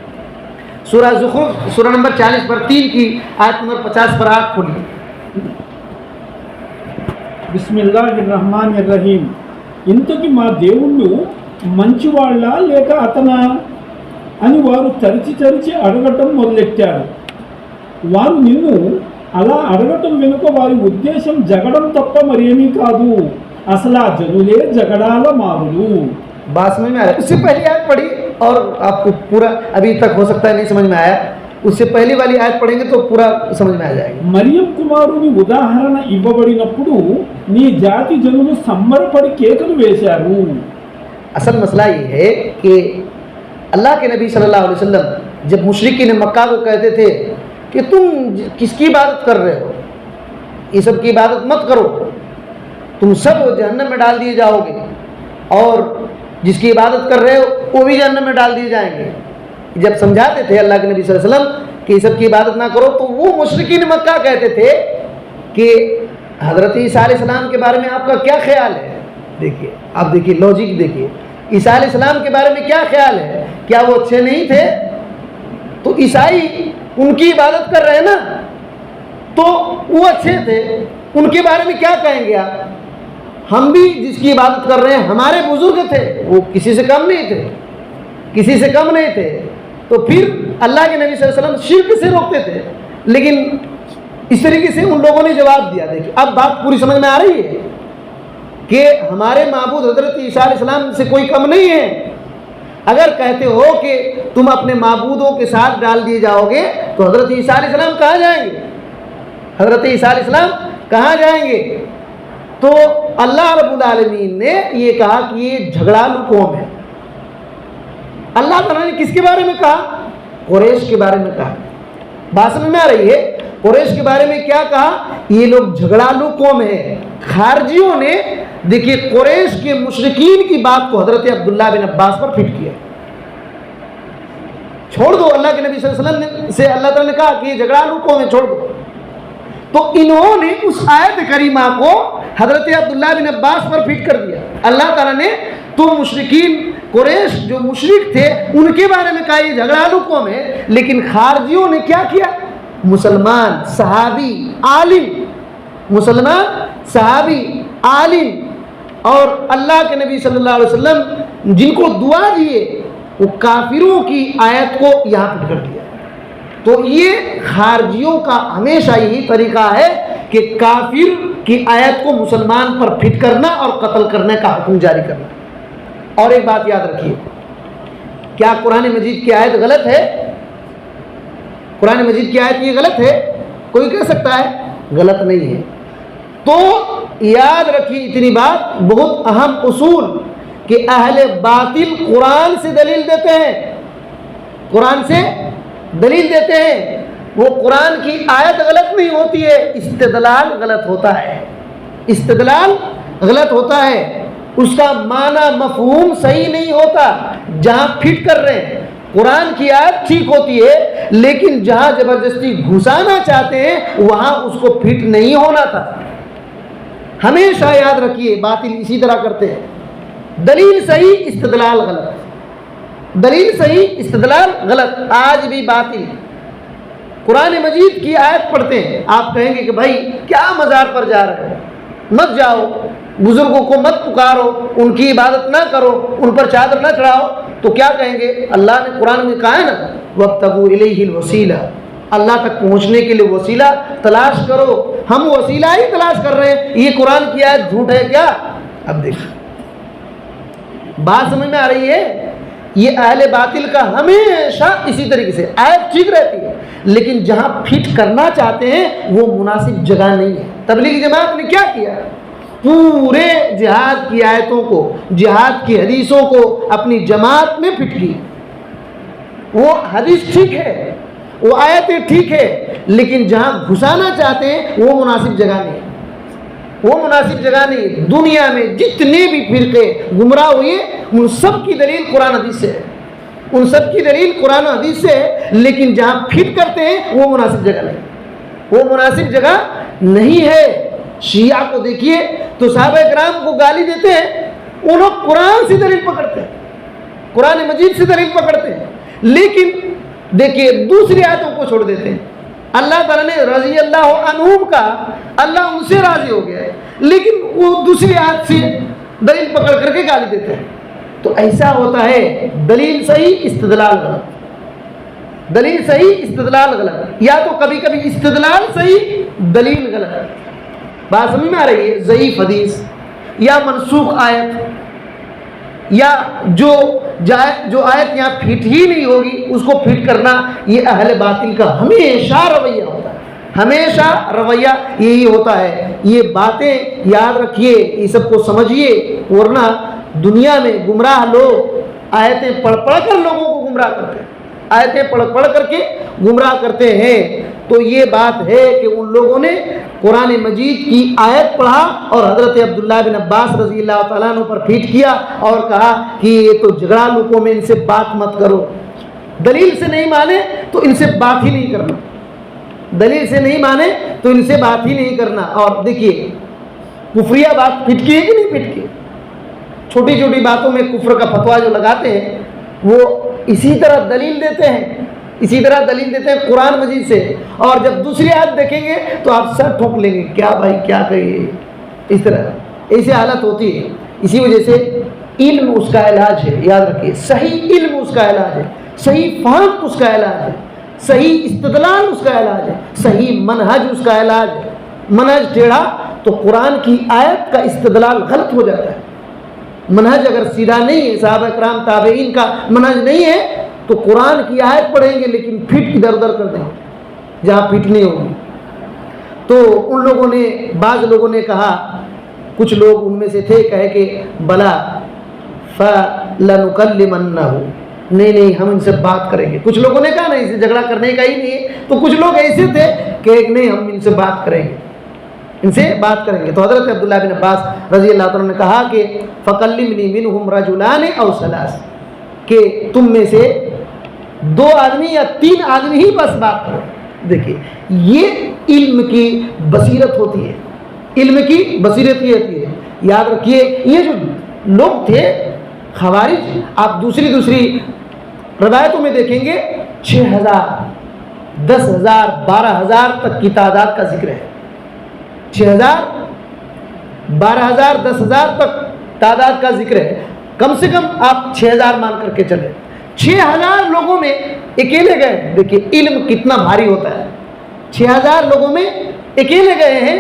سورہ زخرف سورہ نمبر 40 پر 3 کی آیت نمبر 50 پر آپ کھولیے. بسم اللہ الرحمن الرحیم. ఇంతకి మా దేవుళ్ళు మంచివాళ్ళ లేక అతనా అని వారు తరిచి అడగటం మొదలెట్టారు. వారు నిన్ను అలా అడగటం వెనుక వారి ఉద్దేశం జగడం తప్ప మరేమీ కాదు. అసలు ఆ జనులే జగడాల మారులు. بات سمجھ میں آ رہا ہے؟ اس سے پہلی آیت پڑھی اور آپ کو پورا ابھی تک ہو سکتا ہے نہیں سمجھ میں آیا، اس سے پہلی والی آیت پڑھیں گے تو پورا سمجھ میں آ جائے گا. మరియం కుమారుని ఉదాహరణ ఇవ్వబడినప్పుడు నీ జాతి జనులు సంబరపడి కేకలు వేశారు. اصل مسئلہ یہ ہے کہ اللہ کے نبی صلی اللہ علیہ وسلم جب مشرکین مکہ کو کہتے تھے کہ تم کس کی عبادت کر رہے ہو، یہ سب کی عبادت مت کرو، تم سب جہنم میں ڈال دیے جاؤ گے، اور جس کی عبادت کر رہے ہو وہ بھی جہنم میں ڈال دیے جائیں گے. جب سمجھاتے تھے اللہ کے نبی صلی اللہ علیہ وسلم کہ یہ سب کی عبادت نہ کرو، تو وہ مشرکین مکہ کہتے تھے کہ حضرت عیسیٰ علیہ السلام کے بارے میں آپ کا کیا خیال ہے؟ دیکھیے، آپ دیکھیے لاجک دیکھیے، عیسیٰ علیہ السلام کے بارے میں کیا خیال ہے؟ کیا وہ اچھے نہیں تھے؟ تو عیسائی ان کی عبادت کر رہے ہیں نا، تو وہ اچھے تھے، ان کے بارے میں کیا کہیں گے آپ؟ ہم بھی جس کی عبادت کر رہے ہیں ہمارے بزرگ تھے، وہ کسی سے کم نہیں تھے، کسی سے کم نہیں تھے، تو پھر اللہ کے نبی صلی اللہ علیہ وسلم شرک سے روکتے تھے، لیکن اس طریقے سے ان لوگوں نے جواب دیا۔ دیکھیے اب بات پوری سمجھ میں آ رہی ہے کہ ہمارے معبود حضرت عیسیٰ علیہ السلام سے کوئی کم نہیں ہے۔ اگر کہتے ہو کہ تم اپنے معبودوں کے ساتھ ڈال دیے جاؤ گے تو حضرت عیسیٰ علیہ السلام کہاں جائیں گے؟ حضرت عیسیٰ علیہ السلام کہاں جائیں گے؟ تو اللہ رب العالمین نے یہ کہا کہ یہ جھگڑالو قوم ہے۔ اللہ تعالیٰ نے کس کے بارے میں کہا؟ قریش کے بارے میں کہا۔ بات سمجھ میں آ رہی ہے؟ قریش کے بارے میں کیا کہا؟ یہ لوگ جھگڑالو قوم ہے۔ خارجیوں نے دیکھیے قریش کے مشرکین کی بات کو حضرت عبداللہ بن عباس پر فٹ کیا۔ چھوڑ دو، اللہ کے نبی صلی اللہ علیہ وسلم سے اللہ تعالیٰ نے کہا کہ یہ جھگڑالو قوم ہے، چھوڑ دو، تو انہوں نے اس آیت کریمہ کو حضرت عبداللہ بن عباس پر فٹ کر دیا۔ اللہ تعالیٰ نے تو مشرکین قریش جو مشرک تھے ان کے بارے میں کہا یہ جھگڑالو قوم ہے، لیکن خارجیوں نے کیا کیا؟ مسلمان صحابی عالم، مسلمان صحابی عالم اور اللہ کے نبی صلی اللہ علیہ وسلم جن کو دعا دیے، وہ کافروں کی آیت کو یہاں پٹ کر دیا۔ تو یہ خارجیوں کا ہمیشہ یہی طریقہ ہے کہ کافر کی آیت کو مسلمان پر فٹ کرنا اور قتل کرنے کا حکم جاری کرنا۔ اور ایک بات یاد رکھیے، کیا قرآن مجید کی آیت غلط ہے؟ قرآن مجید کی آیت یہ غلط ہے؟ کوئی کہہ سکتا ہے؟ غلط نہیں ہے۔ تو یاد رکھیے اتنی بات، بہت اہم اصول، کہ اہل باطل قرآن سے دلیل دیتے ہیں، قرآن سے دلیل دیتے ہیں، وہ قرآن کی آیت غلط نہیں ہوتی ہے، استدلال غلط ہوتا ہے، استدلال غلط ہوتا ہے، اس کا معنی مفہوم صحیح نہیں ہوتا۔ جہاں فٹ کر رہے ہیں قرآن کی آیت ٹھیک ہوتی ہے، لیکن جہاں زبردستی گھسانا چاہتے ہیں وہاں اس کو فٹ نہیں ہونا تھا۔ ہمیشہ یاد رکھیے باطل اسی طرح کرتے ہیں، دلیل صحیح استدلال غلط، دلیل صحیح استدلال غلط۔ آج بھی باطل قرآن مجید کی آیت پڑھتے ہیں، آپ کہیں گے کہ بھائی کیا مزار پر جا رہے ہو، مت جاؤ، بزرگوں کو مت پکارو، ان کی عبادت نہ کرو، ان پر چادر نہ چڑھاؤ، تو کیا کہیں گے؟ اللہ نے قرآن میں کہا ہے نا وَابْتَغُوا إِلَيْهِ الْوَسِيلَةَ، اللہ تک پہنچنے کے لیے وسیلہ تلاش کرو۔ ہم وسیلہ ہی تلاش کر رہے ہیں، یہ قرآن کی آیت جھوٹ ہے کیا؟ اب دیکھیں بات سمجھ میں آ رہی ہے؟ یہ اہل باطل کا ہمیشہ اسی طریقے سے آیت ٹھیک رہتی ہے، لیکن جہاں فٹ کرنا چاہتے ہیں وہ مناسب جگہ نہیں ہے۔ تبلیغی جماعت نے کیا کیا؟ پورے جہاد کی آیتوں کو، جہاد کی حدیثوں کو اپنی جماعت میں فٹ کی۔ وہ حدیث ٹھیک ہے، وہ آیتیں ٹھیک ہے، لیکن جہاں گھسانا چاہتے ہیں وہ مناسب جگہ نہیں، وہ مناسب جگہ نہیں۔ دنیا میں جتنے بھی فرقے گمراہ ہوئے ان سب کی دلیل قرآن حدیث سے ہے، ان سب کی دلیل قرآن حدیث سے ہے، لیکن جہاں فٹ کرتے ہیں وہ مناسب جگہ نہیں، وہ مناسب جگہ نہیں ہے۔ شیعہ کو دیکھیے تو صحابہ کرام کو گالی دیتے ہیں، وہ لوگ قرآن سے دلیل پکڑتے ہیں، قرآن مجید سے دلیل پکڑتے ہیں، لیکن دیکھیے دوسری آیتوں کو چھوڑ دیتے ہیں۔ اللہ تعالیٰ نے رضی اللہ عنہم کا، اللہ ان سے راضی ہو گیا ہے، لیکن وہ دوسری آیت سے دلیل پکڑ کر کے گالی دیتے ہیں۔ تو ایسا ہوتا ہے، دلیل صحیح استدلال غلط، دلیل صحیح استدلال غلط، یا تو کبھی کبھی استدلال صحیح دلیل غلط۔ بات سمجھ میں آ رہی ہے؟ ضعیف حدیث یا منسوخ آیت، یا جو آیت یہاں فٹ ہی نہیں ہوگی اس کو فٹ کرنا، یہ اہل باطل کا ہمیشہ رویہ ہوتا ہے، ہمیشہ رویہ یہی ہوتا ہے۔ یہ باتیں یاد رکھیے، یہ سب کو سمجھیے، ورنہ دنیا میں گمراہ لوگ آیتیں پڑھ پڑھ کر لوگوں کو گمراہ کرتے ہیں، آیتیں پڑھ پڑھ کر کے گمراہ کرتے ہیں۔ تو یہ بات ہے کہ ان لوگوں نے قرآن مجید کی آیت پڑھا اور حضرت عبداللہ بن عباس رضی اللہ تعالیٰ عنہ پر فٹ کیا اور کہا کہ یہ تو جھگڑا لوگوں میں ان سے بات مت کرو، دلیل سے نہیں مانے تو ان سے بات ہی نہیں کرنا، دلیل سے نہیں مانے تو ان سے بات ہی نہیں کرنا۔ اور دیکھیے کفریہ بات پھٹکی ہے کہ نہیں پھٹکی؟ چھوٹی چھوٹی باتوں میں کفر کا فتویٰ جو لگاتے ہیں وہ اسی طرح دلیل دیتے ہیں، اسی طرح دلیل دیتے ہیں قرآن مجید سے، اور جب دوسری آیت دیکھیں گے تو آپ سر ٹھوک لیں گے، کیا بھائی کیا کہیے، اس طرح ایسی حالت ہوتی ہے۔ اسی وجہ سے علم اس کا علاج ہے، یاد رکھیے، صحیح علم اس کا علاج ہے، صحیح فہم اس کا علاج ہے، صحیح استدلال اس کا علاج ہے، صحیح منہج اس کا علاج ہے۔ منہج ٹیڑھا تو قرآن کی آیت کا استدلال غلط ہو جاتا ہے۔ منہج اگر سیدھا نہیں ہے، صحابہ کرام تابعین کا منہج نہیں ہے، تو قرآن کی آیت پڑھیں گے لیکن پھٹ ادھر ادھر کر دیں گے جہاں پھٹ نہیں ہوگی۔ تو ان لوگوں نے، بعض لوگوں نے کہا، کچھ لوگ ان میں سے تھے، کہے کہ بلا فَلَنُكَلِّمَنَّهُ، نہیں ہم ان سے بات کریں گے۔ کچھ لوگوں نے کہا نہیں، اسے جھگڑا کرنے کا ہی نہیں ہے، تو کچھ لوگ ایسے تھے کہ نہیں ہم ان سے بات کریں گے، ان سے بات کریں گے۔ تو حضرت عبداللہ بن عباس رضی اللہ عنہ نے کہا کہ فَقَلِّمْنِي مِنْهُمْ رَجُلَانِ أَوْ ثَلَاثَ، کہ تم میں سے 2 آدمی یا 3 آدمی ہی بس بات کرو۔ دیکھیے یہ علم کی بصیرت ہوتی ہے، علم کی بصیرت یہ ہوتی ہے۔ یاد رکھیے یہ جو لوگ تھے خوارج، آپ دوسری روایتوں میں دیکھیں گے 6000 10,000 12,000 تک کی تعداد کا ذکر ہے۔ 6000 12,000 10,000 تک تعداد کا ذکر ہے۔ کم سے کم آپ 6000 مان کر کے چلے، 6000 لوگوں میں اکیلے گئے۔ دیکھیے علم کتنا بھاری ہوتا ہے، 6000 لوگوں میں اکیلے گئے ہیں،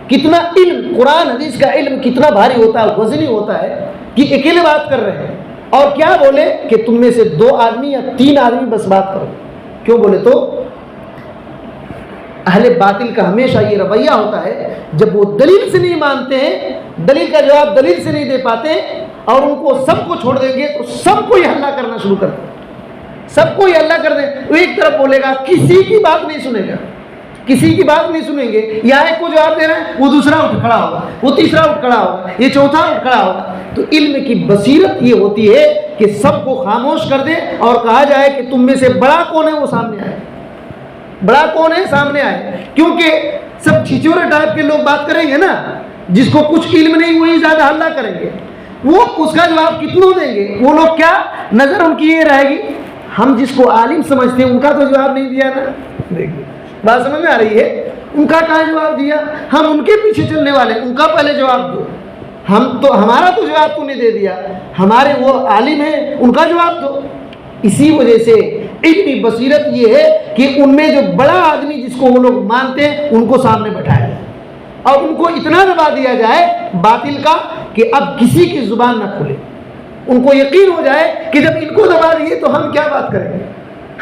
کتنا علم، قرآن حدیث کا علم کتنا بھاری ہوتا ہے، وزنی ہوتا ہے کہ اکیلے بات کر رہے ہیں۔ اور کیا بولے کہ تم میں سے 2 آدمی یا 3 آدمی بس بات کرو۔ کیوں بولے تو اہل باطل کا ہمیشہ یہ رویہ ہوتا ہے، جب وہ دلیل سے نہیں مانتے ہیں، دلیل کا جواب دلیل سے نہیں دے پاتے اور ان کو سب کو چھوڑ دیں گے تو سب کو یہ حملہ کرنا شروع کر دیں، سب کو یہ حملہ کر دیں۔ وہ ایک طرف بولے گا، کسی کی بات نہیں سنے گا، کسی کی بات نہیں سنیں گے، یا ایک کو جواب دے رہے ہیں، وہ دوسرا اٹھ کھڑا ہوگا، وہ تیسرا اٹھ کھڑا ہوگا، یہ چوتھا اٹھ کھڑا ہوگا۔ تو علم کی بصیرت یہ ہوتی ہے کہ سب کو خاموش کر دے اور کہا جائے کہ تم میں سے بڑا کون ہے، وہ سامنے آئے، بڑا کون ہے سامنے آئے۔ کیونکہ سب چھچورے ٹائپ کے لوگ بات کریں گے نا، جس کو کچھ علم نہیں وہی زیادہ حملہ کریں گے، وہ اس کا جواب کتنوں دیں گے۔ وہ لوگ کیا نظر ان کی یہ رہے گی، ہم جس کو عالم سمجھتے ہیں ان کا تو جواب نہیں دیا نا۔ دیکھیے بات سمجھ میں آ رہی ہے، ان کا کہاں جواب دیا، ہم ان کے پیچھے چلنے والے، ان کا پہلے جواب دو، ہمارا تو جواب تو نہیں دے دیا، ہمارے وہ عالم ہیں ان کا جواب دو۔ اسی وجہ سے علمی بصیرت یہ ہے کہ ان میں جو بڑا آدمی جس کو وہ لوگ مانتے ہیں ان کو سامنے بٹھایا جائے اور ان کو اتنا دبا دیا جائے باطل کا کہ اب کسی کی زبان نہ کھلے۔ ان کو یقین ہو جائے کہ جب ان کو دبا دیے تو ہم کیا بات کریں گے،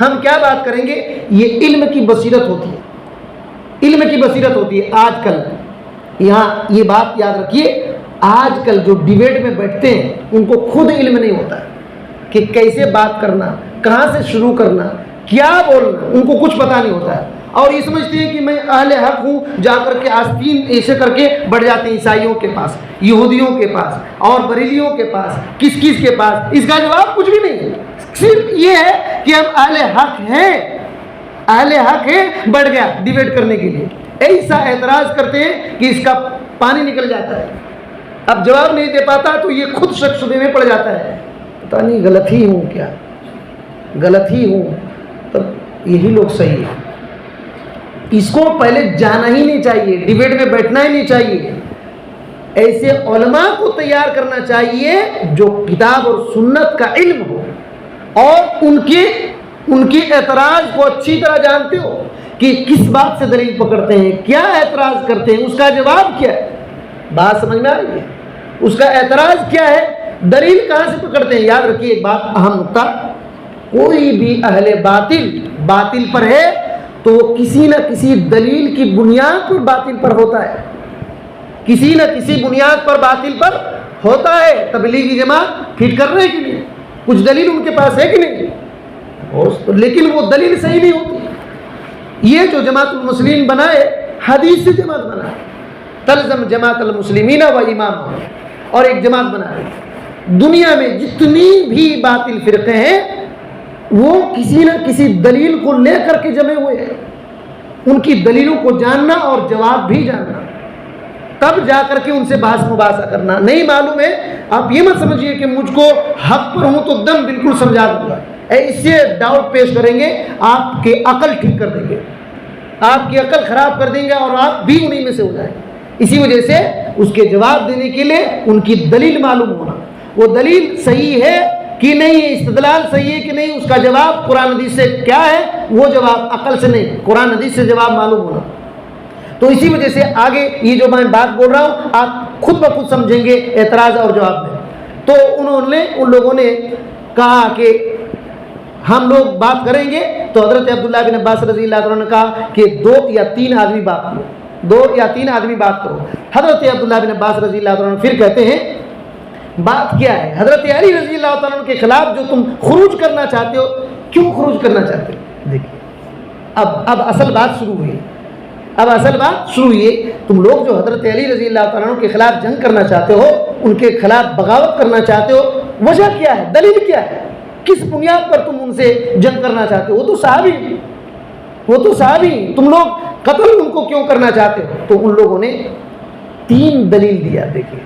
ہم کیا بات کریں گے۔ یہ علم کی بصیرت ہوتی ہے، علم کی بصیرت ہوتی ہے۔ آج کل یہاں یہ بات یاد رکھیے، آج کل جو ڈیبیٹ میں بیٹھتے ہیں ان کو خود علم نہیں ہوتا ہے کہ کیسے بات کرنا، کہاں سے شروع کرنا، کیا بولنا، ان کو کچھ پتہ نہیں ہوتا ہے۔ اور یہ سمجھتے ہیں کہ میں اہل حق ہوں، جا کر کے آستین ایسے کر کے بڑھ جاتے ہیں عیسائیوں کے پاس، یہودیوں کے پاس اور بریلیوں کے پاس، کس کے پاس۔ اس کا جواب کچھ بھی نہیں ہے، صرف یہ ہے کہ ہم اہل حق ہیں، اہل حق ہیں، بڑھ گیا ڈیبیٹ کرنے کے لیے۔ ایسا اعتراض کرتے ہیں کہ اس کا پانی نکل جاتا ہے، اب جواب نہیں دے پاتا تو یہ خود شک شبے میں پڑ جاتا ہے، پتہ نہیں غلط ہی ہوں کیا، غلط ہی ہوں، تب یہی لوگ صحیح ہیں۔ اس کو پہلے جانا ہی نہیں چاہیے، ڈیبیٹ میں بیٹھنا ہی نہیں چاہیے۔ ایسے علماء کو تیار کرنا چاہیے جو کتاب اور سنت کا علم ہو اور ان کے اعتراض کو اچھی طرح جانتے ہو کہ کس بات سے دلیل پکڑتے ہیں، کیا اعتراض کرتے ہیں، اس کا جواب کیا ہے۔ بات سمجھ میں آ رہی ہے، اس کا اعتراض کیا ہے، دلیل کہاں سے پکڑتے ہیں۔ یاد رکھیے ایک بات اہم نقطہ، کوئی بھی اہل باطل پر ہے تو وہ کسی نہ کسی دلیل کی بنیاد پر باطل پر ہوتا ہے، کسی نہ کسی بنیاد پر باطل پر ہوتا ہے۔ تبلیغی جماعت پھٹ کر رہے کہ نہیں، کچھ دلیل ان کے پاس ہے کہ نہیں، لیکن وہ دلیل صحیح نہیں ہوتی۔ یہ جو جماعت المسلمین بنائے حدیث سے جماعت بنائے، تلزم جماعت المسلمین و امام، اور ایک جماعت بنائے۔ دنیا میں جتنی بھی باطل فرقے ہیں وہ کسی نہ کسی دلیل کو لے کر کے جمے ہوئے ہیں. ان کی دلیلوں کو جاننا اور جواب بھی جاننا, تب جا کر کے ان سے بحث مباحثہ کرنا. نہیں معلوم ہے, آپ یہ مت سمجھیے کہ مجھ کو حق پر ہوں تو دم بالکل سمجھا دوں گا. اس سے ڈاؤٹ پیش کریں گے, آپ کی عقل ٹھیک کر دیں گے, آپ کی عقل خراب کر دیں گے اور آپ بھی انہی میں سے ہو جائیں گے. اسی وجہ سے اس کے جواب دینے کے لیے ان کی دلیل معلوم ہونا, وہ دلیل صحیح ہے کہ نہیں, استدلال صحیح ہے کہ نہیں, اس کا جواب قرآن حدیث سے کیا ہے, وہ جواب عقل سے نہیں, قرآن حدیث سے جواب معلوم ہونا. تو اسی وجہ سے آگے یہ جو میں بات بول رہا ہوں آپ خود بخود سمجھیں گے اعتراض اور جواب میں. تو ان لوگوں نے کہا کہ ہم لوگ بات کریں گے. تو حضرت عبداللہ بن عباس رضی اللہ عنہ نے کہا کہ 2 یا 3 آدمی بات کرو, 2 یا 3 آدمی بات کرو. حضرت عبداللہ بن عباس رضی اللہ عنہ پھر کہتے ہیں بات کیا ہے؟ حضرت علی رضی اللہ عنہ کے خلاف جو تم خروج کرنا چاہتے ہو, کیوں خروج کرنا چاہتے ہو؟ دیکھیے اب اصل بات شروع ہوئی. اب اصل بات شروع ہوئی. تم لوگ جو حضرت علی رضی اللہ عنہ کے خلاف جنگ کرنا چاہتے ہو, ان کے خلاف بغاوت کرنا چاہتے ہو, وجہ کیا ہے, دلیل کیا ہے, کس بنیاد پر تم ان سے جنگ کرنا چاہتے ہو؟ وہ تو صحابی, تم لوگ قتل ان کو کیوں کرنا چاہتے ہو؟ تو ان لوگوں نے 3 دلیل دیا. دیکھیے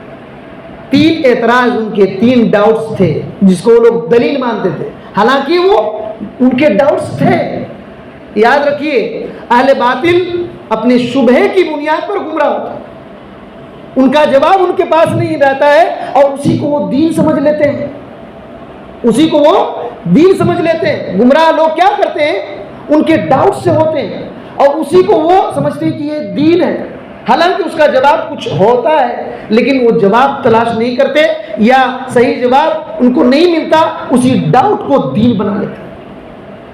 3 اعتراض, ان کے 3 ڈاؤٹس تھے جس کو وہ لوگ دلیل مانتے تھے, حالانکہ وہ ان کے ڈاؤٹس تھے. یاد رکھیے اہل باطل اپنے شبہے کی بنیاد پر گمراہ ہوتا ہے, ان کا جواب ان کے پاس نہیں رہتا ہے اور اسی کو وہ دین سمجھ لیتے ہیں, اسی کو وہ دین سمجھ لیتے ہیں. گمراہ لوگ کیا کرتے ہیں, ان کے ڈاؤٹ سے ہوتے ہیں اور اسی کو وہ سمجھتے ہیں کہ یہ دین ہے, حالانکہ اس کا جواب کچھ ہوتا ہے لیکن وہ جواب تلاش نہیں کرتے یا صحیح جواب ان کو نہیں ملتا, اسی ڈاؤٹ کو دین بنا لیتے ہیں,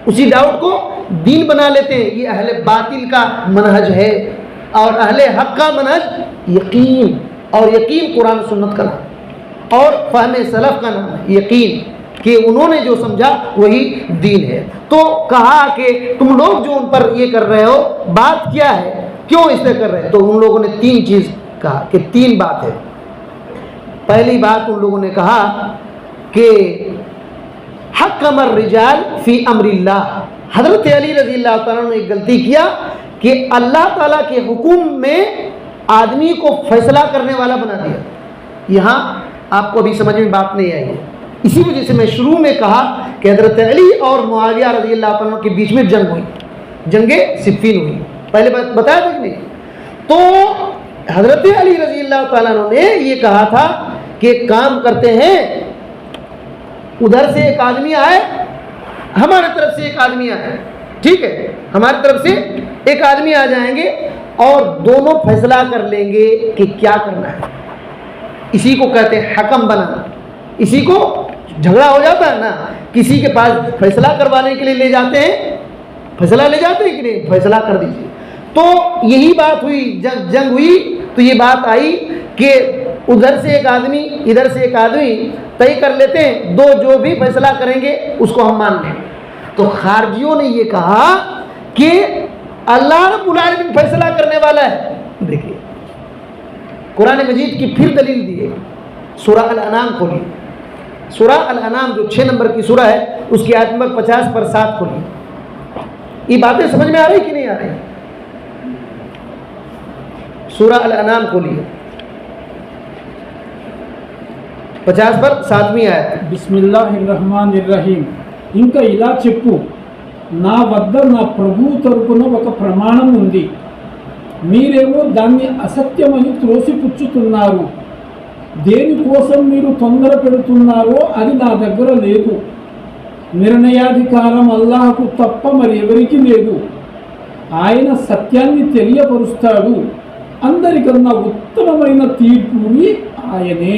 اسی ڈاؤٹ کو دین بنا لیتے ہیں. یہ اہل باطل کا منہج ہے اور اہل حق کا منہج یقین, اور یقین قرآن سنت کا نام اور فہم سلف کا نام ہے. یقین کہ انہوں نے جو سمجھا وہی دین ہے. تو کہا کہ تم لوگ جو ان پر یہ کر رہے ہو, بات کیا ہے, کیوں اس طرح کر رہے ہیں؟ تو ان لوگوں نے 3 چیز کہا کہ 3 بات ہے. پہلی بات ان لوگوں نے کہا کہ حکم الرجال فی امر اللہ. حضرت علی رضی اللہ تعالیٰ نے ایک غلطی کیا کہ اللہ تعالیٰ کے حکم میں آدمی کو فیصلہ کرنے والا بنا دیا. یہاں آپ کو ابھی سمجھ میں بات نہیں آئی ہے, اسی وجہ سے میں شروع میں کہا کہ حضرت علی اور معاویہ رضی اللہ تعالیٰ کے بیچ میں جنگ ہوئی, جنگ صفین ہوئی. پہلے بات بتایا تھا کہ نہیں؟ تو حضرت علی رضی اللہ تعالیٰ نے یہ کہا تھا کہ کام کرتے ہیں, ادھر سے ایک آدمی آئے, ہماری طرف سے ایک آدمی آئے, ٹھیک ہے, ہماری طرف سے ایک آدمی آ جائیں گے اور دونوں فیصلہ کر لیں گے کہ کیا کرنا ہے. اسی کو کہتے ہیں حکم بنانا. اسی کو جھگڑا ہو جاتا ہے نا, کسی کے پاس فیصلہ کروانے کے لیے لے جاتے ہیں, فیصلہ لے جاتے ہیں کہ نہیں, فیصلہ کر دیجیے. تو یہی بات ہوئی, جنگ ہوئی تو یہ بات آئی کہ ادھر سے ایک آدمی ادھر سے ایک آدمی طے کر لیتے ہیں, 2 جو بھی فیصلہ کریں گے اس کو ہم مان لیں. تو خارجیوں نے یہ کہا کہ اللہ رب العالمین فیصلہ کرنے والا ہے. دیکھیے قرآن مجید کی پھر دلیل دی ہے. سورہ الانعام کھولیے, سورہ الانعام جو 6 نمبر کی سورہ ہے اس کی آیت نمبر 50 پر 7 کھولیے. یہ باتیں سمجھ میں آ رہی کہ نہیں آ رہی؟ سورہ الانعام کھولیے 50 پر 7ویں آیت. بسم اللہ الرحمن الرحیم. ఇంకా ఇలా చెప్పు, నా వద్ద నా ప్రభువు తరపున ఒక ప్రమాణం ఉంది, మీరేమో దాన్ని అసత్యమని త్రోసిపుచ్చుతున్నారు. దేనికోసం మీరు తొందర పెడుతున్నారో అది నా దగ్గర లేదు. నిర్ణయాధికారం అల్లాహకు తప్ప మరి ఎవరికి లేదు. ఆయన సత్యాన్ని తెలియపరుస్తాడు. అందరికన్నా ఉత్తమమైన తీర్పుని ఆయనే.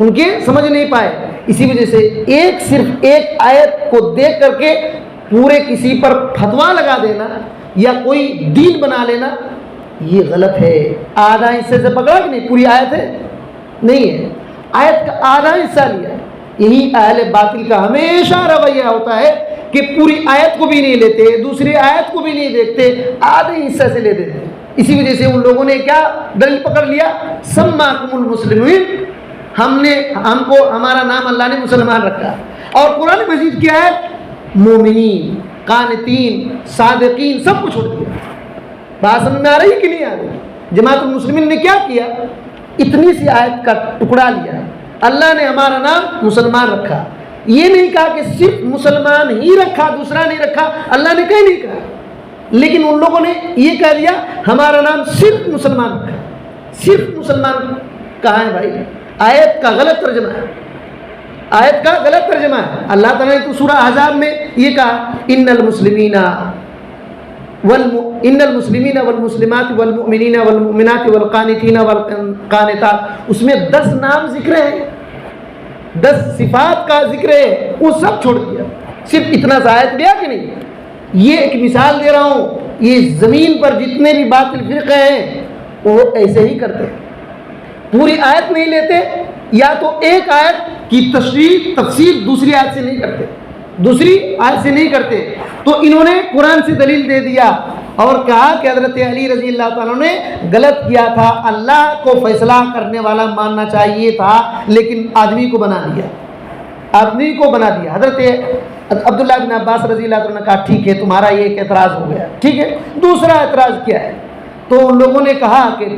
ان کے سمجھ نہیں پائے. اسی وجہ سے صرف ایک آیت کو دیکھ کر کے پورے کسی پر فتوا لگا دینا یا کوئی دین بنا لینا یہ غلط ہے. آدھا حصے سے پکڑا کہ نہیں پوری آیت ہے نہیں ہے, آیت کا آدھا حصہ لیا. یہی اہل باطل کا ہمیشہ رویہ ہوتا ہے کہ پوری آیت کو بھی نہیں لیتے, دوسری آیت کو بھی نہیں دیکھتے, آدھے حصہ سے لے دیتے. اسی وجہ سے ان لوگوں نے کیا دلیل پکڑ لیا, سماکم المسلمین, ہم کو ہمارا نام اللہ نے مسلمان رکھا. اور قرآن مجید کیا ہے, مومنین, قانتین, صادقین سب کو چھوڑ دیا. بات سمجھ میں آ رہی کہ نہیں آ رہی؟ جماعت المسلمین نے کیا کیا, اتنی سی آیت کا ٹکڑا لیا, اللہ نے ہمارا نام مسلمان رکھا. یہ نہیں کہا کہ صرف مسلمان ہی رکھا, دوسرا نہیں رکھا, اللہ نے کہیں نہیں کہا. لیکن ان لوگوں نے یہ کہہ دیا ہمارا نام صرف مسلمان رکھا. صرف مسلمان کہاں ہے بھائی؟ آیت کا غلط ترجمہ ہے, آیت کا غلط ترجمہ ہے. اللہ تعالیٰ نے تو سورہ احزاب میں یہ کہا ان المسلمین والمسلمات والمؤمنین والمؤمنات والقانتین والقانتات, اس میں 10 نام ذکر ہیں, 10 صفات کا ذکر ہے, وہ سب چھوڑ دیا. صرف اتنا زائد دیا کہ نہیں؟ یہ ایک مثال دے رہا ہوں, یہ زمین پر جتنے بھی باطل فرقے ہیں وہ ایسے ہی کرتے ہیں, پوری آیت نہیں لیتے, یا تو ایک آیت کی تشریح تفسیر دوسری آیت سے نہیں کرتے, دوسری آیت سے نہیں کرتے. تو انہوں نے قرآن سے دلیل دے دیا اور کہا کہ حضرت علی رضی اللہ تعالیٰ نے غلط کیا تھا, اللہ کو فیصلہ کرنے والا ماننا چاہیے تھا, لیکن آدمی کو بنا دیا, آدمی کو بنا دیا. حضرت عبداللہ بن عباس رضی اللہ عنہ نے کہا ٹھیک ہے تمہارا یہ ایک اعتراض ہو گیا, ٹھیک ہے. دوسرا اعتراض کیا ہے؟ تو ان لوگوں نے کہا کہ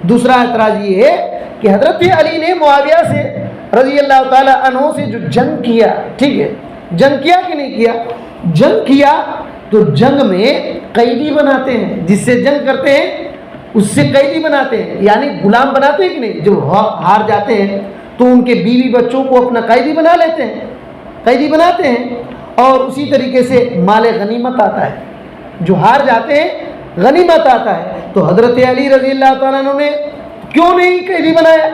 دوسرا اعتراض یہ ہے کہ حضرت علی نے معاویہ سے رضی اللہ تعالیٰ عنہ سے جو جنگ کیا, ٹھیک ہے, جنگ کیا کہ نہیں کیا؟ جنگ کیا تو جنگ میں قیدی بناتے ہیں, جس سے جنگ کرتے ہیں اس سے قیدی بناتے ہیں, یعنی غلام بناتے ہیں کہ نہیں. جو ہار جاتے ہیں تو ان کے بیوی بچوں کو اپنا قیدی بنا لیتے ہیں, قیدی بناتے ہیں. اور اسی طریقے سے مال غنیمت آتا ہے, جو ہار جاتے ہیں غنیمت آتا ہے. تو حضرت علی رضی اللہ تعالیٰ عنہ نے کیوں نہیں قیدی بنایا,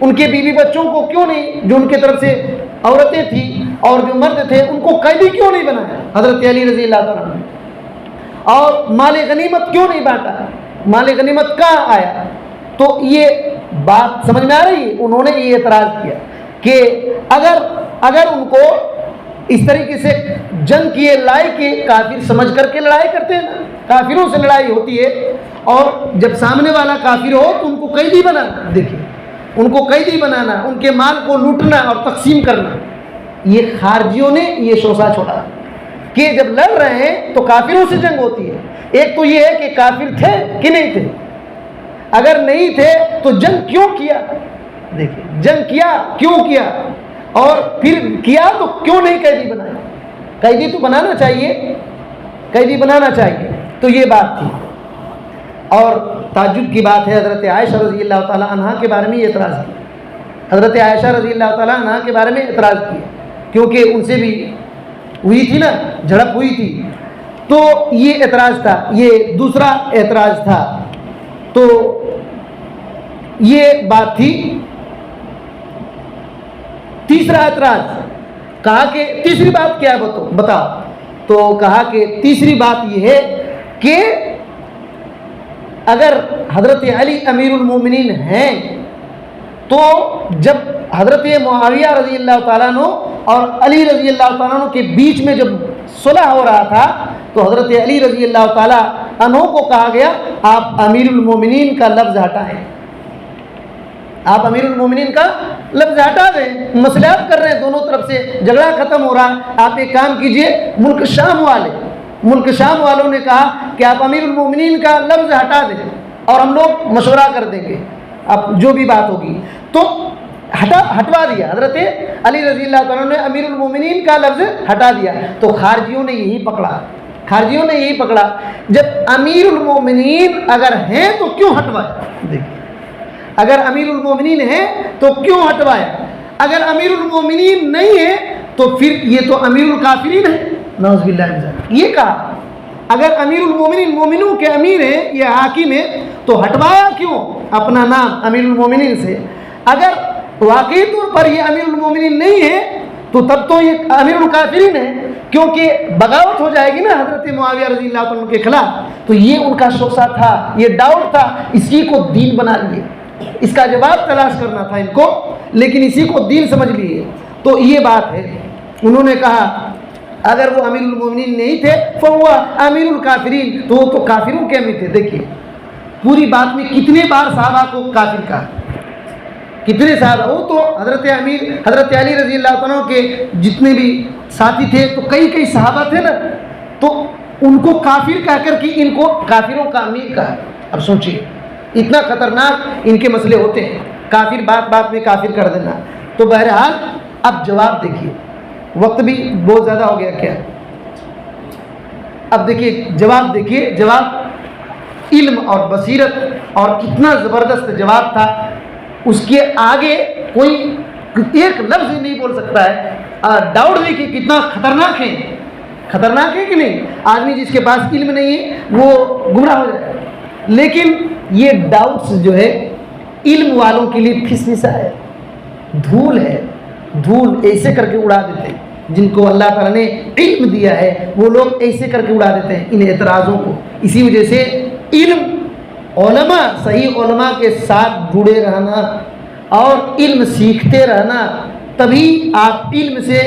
ان کے بیوی بچوں کو کیوں نہیں, جو ان کے طرف سے عورتیں تھیں اور جو مرد تھے ان کو قیدی کیوں نہیں بنایا حضرت علی رضی اللہ تعالیٰ عنہ؟ اور مال غنیمت کیوں نہیں بانٹا, مال غنیمت کہاں آیا؟ تو یہ بات سمجھ میں آ رہی ہے. انہوں نے یہ اعتراض کیا کہ اگر ان کو اس طریقے سے جنگ کیے لائے کہ کافر سمجھ کر کے لڑائی کرتے ہیں نا, کافروں سے لڑائی ہوتی ہے, اور جب سامنے والا کافر ہو تو ان کو قیدی بنانا, دیکھیے ان کو قیدی بنانا, ان کے مال کو لوٹنا اور تقسیم کرنا, یہ خارجیوں نے یہ شوشہ چھوڑا کہ جب لڑ رہے ہیں تو کافروں سے جنگ ہوتی ہے. ایک تو یہ ہے کہ کافر تھے کہ نہیں تھے, اگر نہیں تھے تو جنگ کیوں کیا, دیکھیے جنگ کیا کیوں کیا, اور پھر کیا تو کیوں نہیں قیدی بنایا؟ قیدی تو بنانا چاہیے, قیدی بنانا چاہیے. تو یہ بات تھی. اور تعجب کی بات ہے, حضرت عائشہ رضی اللہ تعالیٰ عنہ کے بارے میں یہ اعتراض کیا, حضرت عائشہ رضی اللہ تعالیٰ عنہ کے بارے میں اعتراض کیا, کیونکہ ان سے بھی ہوئی تھی نا, جھڑپ ہوئی تھی. تو یہ اعتراض تھا, یہ دوسرا اعتراض تھا. تو یہ بات تھی. تیسرا اعتراض کہا کہ تیسری بات کیا ہے بتاؤ. تو کہا کہ تیسری بات یہ ہے کہ اگر حضرت علی امیر المومنین ہیں تو جب حضرت معاویہ رضی اللہ تعالیٰ عنہ اور علی رضی اللہ تعالیٰ عنہ کے بیچ میں جب صلح ہو رہا تھا تو حضرت علی رضی اللہ تعالیٰ عنہ کو کہا گیا آپ امیر المومنین کا لفظ ہٹائیں, آپ امیر المومنین کا لفظ ہٹا دیں, مصلحت کر رہے ہیں دونوں طرف سے, جھگڑا ختم ہو رہا, آپ ایک کام کیجئے. ملک شام والوں نے کہا کہ آپ امیر المومنین کا لفظ ہٹا دیں اور ہم لوگ مشورہ کر دیں گے, اب جو بھی بات ہوگی. تو ہٹوا دیا, حضرت علی رضی اللہ تعالیٰ نے امیر المومنین کا لفظ ہٹا دیا. تو خارجیوں نے یہی پکڑا, جب امیر المومنین اگر ہیں تو کیوں ہٹوایا؟ دیکھیے اگر امیر المومنین ہیں تو کیوں ہٹوایا؟ اگر امیر المومنین نہیں ہے تو پھر یہ تو امیر الکافرین ہے, نعوذ باللہ من ذلک. یہ کہا اگر امیر المومنین مومنوں کے امیر ہیں, یہ حاکم ہیں, تو ہٹوایا کیوں اپنا نام امیر المومنین سے؟ اگر واقعی طور پر یہ امیر المومنین نہیں ہے تو تب تو یہ امیر الکافرین ہے، کیونکہ بغاوت ہو جائے گی نا حضرت معاویہ رضی اللہ عنہ کے خلاف، تو یہ ان کا شوشہ تھا، یہ ڈاؤٹ تھا، اسی کو دین بنا لیے، اس کا جواب تلاش کرنا تھا ان کو، لیکن اسی کو دین سمجھ لیے۔ تو یہ بات ہے، انہوں نے کہا اگر وہ امیر المومنین نہیں تھے فہو امیر الکافرین، تو وہ تو کافروں کے امیر تھے۔ دیکھیے پوری بات میں کتنے بار صحابہ کو کافر کہا، کتنے صحابہ، وہ تو حضرت علی رضی اللہ عنہ کے جتنے بھی ساتھی تھے تو کئی صحابہ تھے نا، تو ان کو کافر کہہ کر کے ان کو کافروں کا امیر کہا۔ اب سوچیے اتنا خطرناک ان کے مسئلے ہوتے ہیں، کافر بات میں کافر کر دینا۔ تو بہرحال اب جواب دیکھیے، وقت بھی بہت زیادہ ہو گیا کیا، اب دیکھیے جواب، دیکھیے جواب علم اور بصیرت، اور کتنا زبردست جواب تھا، اس کے آگے کوئی ایک لفظ ہی نہیں بول سکتا ہے۔ ڈاؤٹ دیکھیے کتنا خطرناک ہے، خطرناک ہے کہ نہیں؟ آدمی جس کے پاس علم نہیں ہے وہ گمراہ ہو جائے، لیکن یہ ڈاؤٹس جو ہے علم والوں کے لیے پھسفسا ہے، دھول ہے، دھول ایسے کر کے اڑا دیتے ہیں۔ جن کو اللہ تعالیٰ نے علم دیا ہے وہ لوگ ایسے کر کے اڑا دیتے ہیں ان اعتراضوں کو۔ اسی وجہ سے علم، علماء، صحیح علماء کے ساتھ جڑے رہنا اور علم سیکھتے رہنا، تبھی آپ علم سے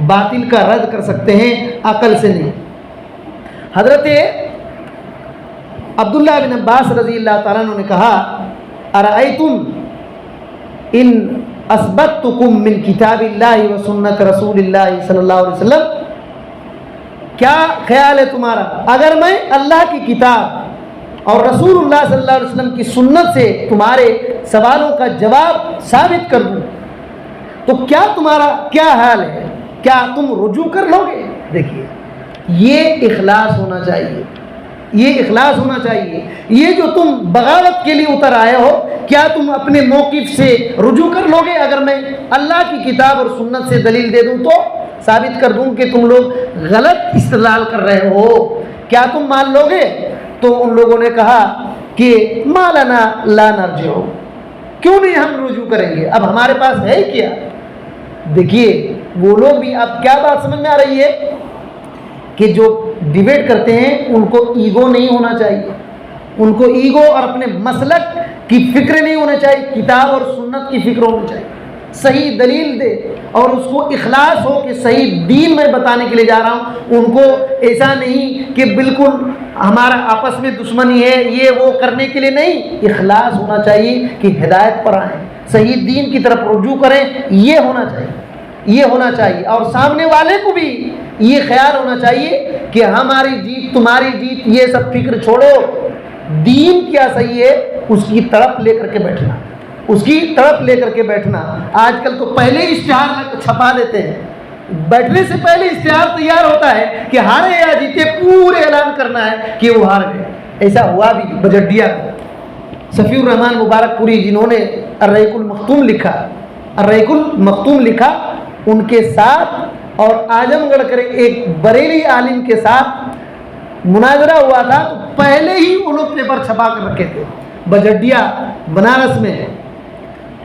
باطل کا رد کر سکتے ہیں، عقل سے نہیں۔ حضرت عبداللہ بن عباس رضی اللہ تعالیٰ عنہ نے کہا ارأیتم ان اثبتکم من کتاب اللہ و سنت رسول اللہ صلی اللہ علیہ وسلم، کیا خیال ہے تمہارا اگر میں اللہ کی کتاب اور رسول اللہ صلی اللہ علیہ وسلم کی سنت سے تمہارے سوالوں کا جواب ثابت کر دوں تو کیا تمہارا کیا حال ہے، کیا تم رجوع کر لو گے؟ دیکھیے یہ اخلاص ہونا چاہیے، یہ اخلاص ہونا چاہیے۔ یہ جو تم بغاوت کے لیے اتر آئے ہو، کیا تم اپنے موقف سے رجوع کر لو گے؟ اگر میں اللہ کی کتاب اور سنت سے دلیل دے دوں تو ثابت کر دوں کہ تم لوگ غلط استدلال کر رہے ہو، کیا تم مان لو گے؟ تو ان لوگوں نے کہا کہ ما لنا لا نرجع، کیوں نہیں ہم رجوع کریں گے، اب ہمارے پاس ہے ہی کیا۔ دیکھیے وہ لوگ بھی، اب کیا بات سمجھ میں آ رہی ہے کہ جو ڈیبیٹ کرتے ہیں ان کو ایگو نہیں ہونا چاہیے، ان کو ایگو اور اپنے مسلک کی فکر نہیں ہونا چاہیے، کتاب اور سنت کی فکر ہونی چاہیے، صحیح دلیل دے اور اس کو اخلاص ہو کہ صحیح دین میں بتانے کے لیے جا رہا ہوں۔ ان کو ایسا نہیں کہ بالکل ہمارا آپس میں دشمنی ہے یہ وہ کرنے کے لیے نہیں، اخلاص ہونا چاہیے کہ ہدایت پر آئیں، صحیح دین کی طرف رجوع کریں، یہ ہونا چاہیے، یہ ہونا چاہیے۔ اور سامنے والے کو بھی یہ خیال ہونا چاہیے کہ ہماری جیت تمہاری جیت، یہ سب فکر چھوڑو، دین کیا صحیح ہے اس کی طرف لے کر کے بیٹھنا، اس کی طرف لے کر کے بیٹھنا۔ آج کل تو پہلے اشتہار چھپا دیتے ہیں، بیٹھنے سے پہلے اشتہار تیار ہوتا ہے کہ ہارے یا جیتے پورے اعلان کرنا ہے کہ وہ ہار گئے۔ ایسا ہوا بھی بجڈیا کو، صفی الرحمن مبارک پوری جنہوں نے الرحیق المختوم لکھا، الرحیق المختوم لکھا، ان کے ساتھ اور اعظم گڑھ کے ایک بریلی عالم کے ساتھ مناظرہ ہوا تھا، تو پہلے ہی وہ لوگ پیپر چھپا کر رکھے تھے۔ بجڈیا بنارس میں ہے،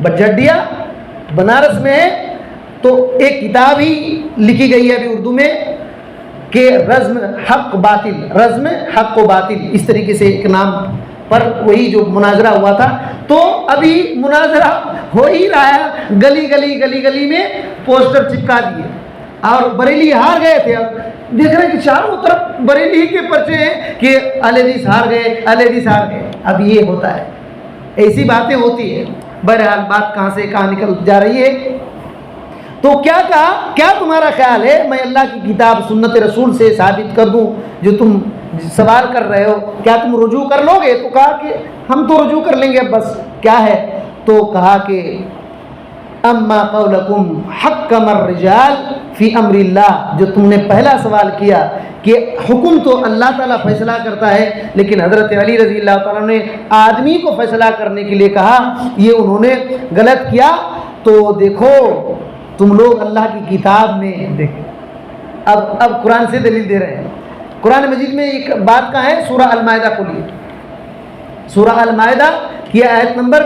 بجڈیا بنارس میں ہے، تو ایک کتاب ہی لکھی گئی ہے ابھی اردو میں کہ رزم حق باطل، رزم حق و باطل، اس طریقے سے ایک نام پر وہی جو مناظرہ ہوا تھا۔ تو ابھی مناظرہ ہو ہی رہا ہے، گلی گلی گلی گلی میں پوسٹر چپکا دیے اور بریلی ہار گئے تھے۔ اب دیکھ رہے ہیں کہ چاروں طرف بریلی کے پرچے ہیں کہ اہل حدیث ہار گئے، اہل حدیث ہار گئے۔ اب یہ ہوتا ہے، ایسی باتیں ہوتی ہیں۔ بہرحال بات کہاں سے کہاں نکل جا رہی ہے۔ تو کیا کہا، کیا تمہارا خیال ہے میں اللہ کی کتاب سنت رسول سے ثابت کر دوں جو تم سوال کر رہے ہو، کیا تم رجوع کر لو گے؟ تو کہا کہ ہم تو رجوع کر لیں گے، بس کیا ہے؟ تو کہا کہ اما قولکم حکم الرجال فی امر اللہ، جو تم نے پہلا سوال کیا کہ حکم تو اللہ تعالیٰ فیصلہ کرتا ہے، لیکن حضرت علی رضی اللہ تعالیٰ نے آدمی کو فیصلہ کرنے کے لیے کہا، یہ انہوں نے غلط کیا۔ تو دیکھو تم لوگ اللہ کی کتاب میں دیکھیں، اب قرآن سے دلیل دے رہے ہیں۔ قرآن مجید میں ایک بات کہاں ہے؟ سورہ المائدہ کھولیے، سورہ المائدہ کی آیت نمبر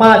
5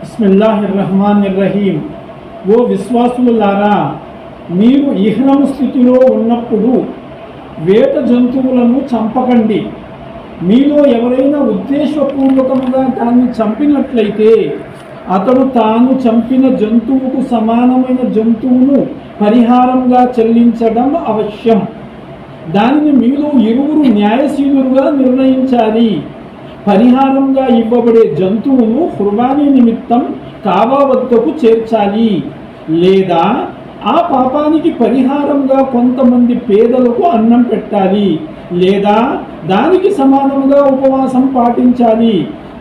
బిస్మిల్లాహిర్రహమానిర్రహీం. ఓ విశ్వాసులారా, మీరు ఇహ్రము స్థితిలో ఉన్నప్పుడు వేట జంతువులను చంపకండి. మీలో ఎవరైనా ఉద్దేశపూర్వకంగా దాన్ని చంపినట్లయితే అతడు తాను చంపిన జంతువుకు సమానమైన జంతువును పరిహారంగా చెల్లించడం అవశ్యం. దానిని మీలో ఇరువురు న్యాయశీలుగా నిర్ణయించాలి. పరిహారంగా ఇవ్వబడే జంతువును ఖుర్బానీ నిమిత్తం కాబా వద్దకు చేర్చాలి, లేదా ఆ పాపానికి పరిహారంగా కొంతమంది పేదలకు అన్నం పెట్టాలి, లేదా దానికి సమానంగా ఉపవాసం పాటించాలి.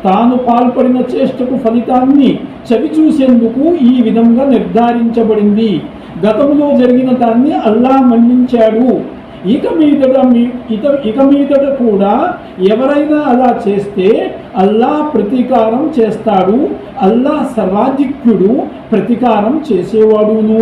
తాను పాల్పడిన చేష్టకు ఫలితాన్ని చవిచూసేందుకు ఈ విధంగా నిర్ధారించబడింది. గతంలో జరిగిన దాన్ని అల్లాహ్ మన్నించాడు. ఇక మీదట కూడా ఎవరైనా అలా చేస్తే అల్లాహ్ ప్రతీకారం చేస్తాడు. అల్లాహ్ సర్వాధిక్యుడు, ప్రతీకారం చేసేవాడును.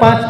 5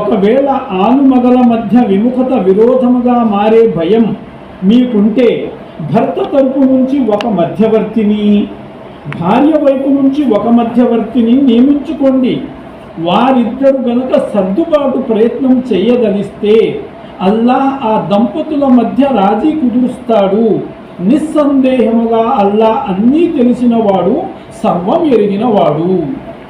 ఒకవేళ ఆలుమగల మధ్య విముఖత విరోధముగా మారే భయం మీకుంటే భర్త తరపు నుంచి ఒక మధ్యవర్తిని, భార్య వైపు నుంచి ఒక మధ్యవర్తిని నియమించుకోండి. వారిద్దరు గనుక సర్దుబాటు ప్రయత్నం చేయదలిస్తే అల్లాహ్ ఆ దంపతుల మధ్య రాజీ కుదురుస్తాడు. నిస్సందేహముగా అల్లాహ్ అన్నీ తెలిసినవాడు, సర్వం ఎరిగినవాడు.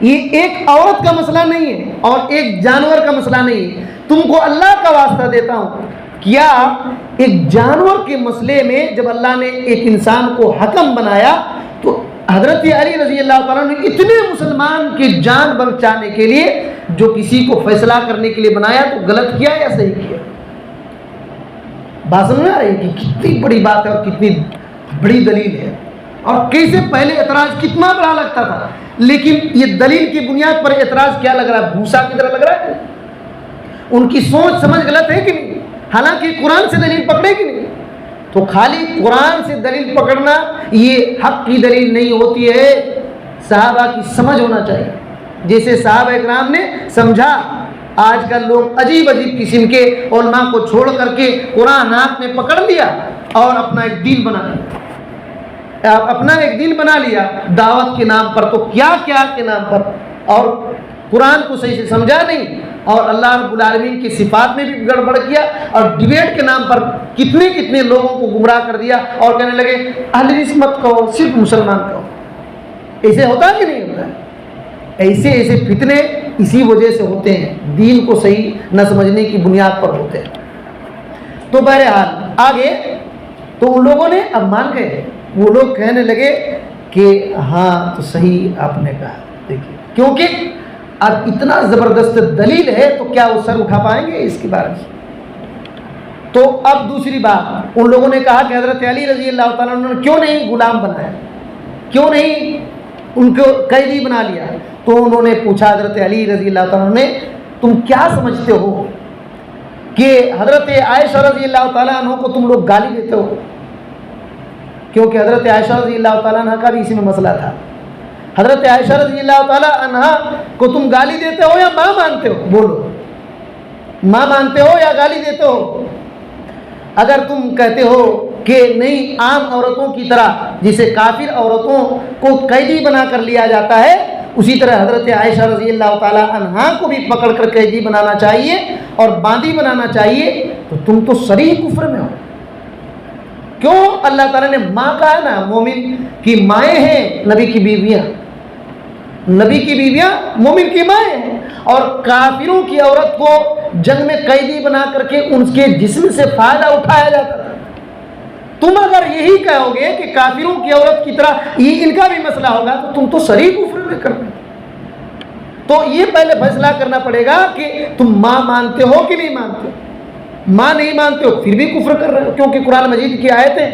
یہ ایک عورت کا مسئلہ نہیں ہے اور ایک جانور کا مسئلہ نہیں ہے. تم کو اللہ کا واسطہ دیتا ہوں، کیا ایک جانور کے مسئلے میں جب اللہ نے ایک انسان کو حکم بنایا تو حضرت علی رضی اللہ تعالیٰ نے اتنے مسلمان کی جان بچانے کے لیے جو کسی کو فیصلہ کرنے کے لیے بنایا تو غلط کیا یا صحیح کیا؟ بات سمجھ آ رہی ہے کہ کتنی بڑی بات ہے اور کتنی بڑی دلیل ہے، اور کیسے پہلے اعتراض کتنا بڑا لگتا تھا، لیکن یہ دلیل کی بنیاد پر اعتراض کیا لگ رہا ہے؟ بھوسا کی طرح لگ رہا ہے. ان کی سوچ سمجھ غلط ہے کہ نہیں؟ حالانکہ قرآن سے دلیل پکڑے کہ نہیں؟ تو خالی قرآن سے دلیل پکڑنا یہ حق کی دلیل نہیں ہوتی ہے، صحابہ کی سمجھ ہونا چاہیے جیسے صحابہ اکرام نے سمجھا. آج کل لوگ عجیب عجیب قسم کے علماء کو چھوڑ کر کے قرآن ہاتھ میں پکڑ لیا اور اپنا ایک دین بنا لیا دعوت کے نام پر، تو کیا کیا کے نام پر، اور قرآن کو صحیح سے سمجھا نہیں، اور اللہ رب العالمین کی صفات میں بھی گڑبڑ کیا، اور ڈیبیٹ کے نام پر کتنے کتنے لوگوں کو گمراہ کر دیا اور کہنے لگے اہل حدیث مت کہو، صرف مسلمان کہو. ایسے ہوتا ہے کہ نہیں ہوتا ہے؟ ایسے فتنے اسی وجہ سے ہوتے ہیں، دین کو صحیح نہ سمجھنے کی بنیاد پر ہوتے ہیں. تو بہرحال آگے تو ان لوگوں نے اب مان گئے، وہ لوگ کہنے لگے کہ ہاں تو صحیح آپ نے کہا. دیکھیے کیونکہ اب اتنا زبردست دلیل ہے تو کیا وہ سر اٹھا پائیں گے اس کے بارے میں؟ تو اب دوسری بات ان لوگوں نے کہا کہ حضرت علی رضی اللہ تعالیٰ عنہ نے کیوں نہیں غلام بنایا، کیوں نہیں ان کو قیدی بنا لیا؟ تو انہوں نے پوچھا حضرت علی رضی اللہ تعالیٰ نے، تم کیا سمجھتے ہو کہ حضرت عائشہ رضی اللہ تعالیٰ عنہ کو تم لوگ گالی دیتے ہو؟ کیونکہ حضرت عائشہ رضی اللہ تعالیٰ عنہ کا بھی اسی میں مسئلہ تھا. حضرت عائشہ رضی اللہ تعالیٰ عنہ کو تم گالی دیتے ہو یا ماں مانتے ہو؟ بولو، ماں مانتے ہو یا گالی دیتے ہو؟ اگر تم کہتے ہو کہ نہیں عام عورتوں کی طرح جسے کافر عورتوں کو قیدی بنا کر لیا جاتا ہے اسی طرح حضرت عائشہ رضی اللہ تعالیٰ عنہا کو بھی پکڑ کر قیدی بنانا چاہیے اور باندی بنانا چاہیے، تو تم تو صریح کفر میں ہو. کیوں؟ اللہ تعالیٰ نے ماں کہا ہے نا، مومن کی مائیں ہیں نبی کی بیویاں، نبی کی بیویاں مومن کی مائیں ہیں، اور کافروں کی عورت کو جنگ میں قیدی بنا کر کے ان کے جسم سے فائدہ اٹھایا جاتا تھا. تم اگر یہی کہو گے کہ کافروں کی عورت کی طرح یہ ان کا بھی مسئلہ ہوگا تو تم تو صریح کفر میں کر دیں. تو یہ پہلے فیصلہ کرنا پڑے گا کہ تم ماں مانتے ہو کہ نہیں مانتے. ماں نہیں مانتے ہو پھر بھی کفر کر رہے ہو کیونکہ قرآن مجید کی آیتیں.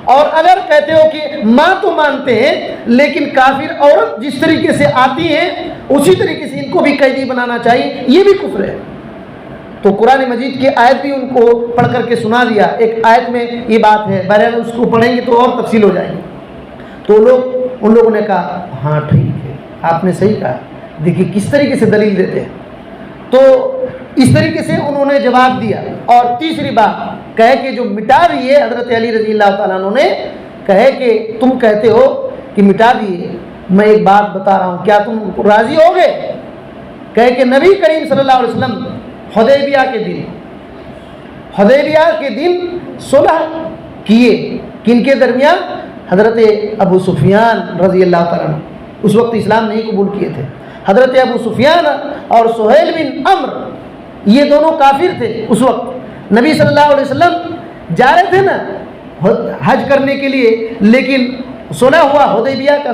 اور اگر کہتے ہو کہ ماں تو مانتے ہیں لیکن کافر عورت جس طریقے سے آتی ہے اسی طریقے سے ان کو بھی قیدی بنانا چاہیے، یہ بھی کفر ہے. تو قرآن مجید کی آیت بھی ان کو پڑھ کر کے سنا دیا. ایک آیت میں یہ بات ہے، بہرحال اس کو پڑھیں گے تو اور تفصیل ہو جائے گی. تو ان لوگوں نے کہا ہاں ٹھیک ہے آپ نے صحیح کہا. دیکھیے کس طریقے سے دلیل دیتے ہیں. تو اس طریقے سے انہوں نے جواب دیا. اور تیسری بات کہے کہ جو مٹا دیے حضرت علی رضی اللہ تعالیٰ عنہ نے، کہے کہ تم کہتے ہو کہ مٹا دیے، میں ایک بات بتا رہا ہوں کیا تم راضی ہو گئے؟ کہے کہ نبی کریم صلی اللہ علیہ وسلم حدیبیہ کے دن صلح کیے. کن کے درمیان؟ حضرت ابو سفیان رضی اللہ تعالیٰ عنہ اس وقت اسلام نہیں قبول کیے تھے. حضرت ابو سفیان اور سہیل بن عمرو یہ دونوں کافر تھے. اس وقت نبی صلی اللہ علیہ وسلم جا رہے تھے نا حج کرنے کے لیے، لیکن صلح ہوا حدیبیہ کا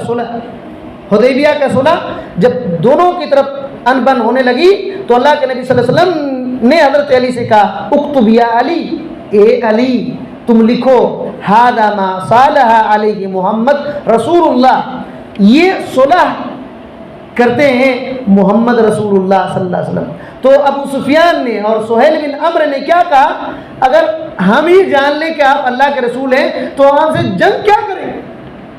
صلح. جب دونوں کی طرف ان بن ہونے لگی تو اللہ کے نبی صلی اللہ علیہ وسلم نے حضرت علی سے کہا اکتب یا علی، اے علی تم لکھو ھذا ما صالح علیہ محمد رسول اللہ، یہ صلح کرتے ہیں محمد رسول اللہ صلی اللہ علیہ وسلم. تو ابو سفیان نے اور سہیل بن عمرو نے کیا کہا، اگر ہم ہی جان لیں کہ آپ اللہ کے رسول ہیں تو ہم سے جنگ کیا کریں گے؟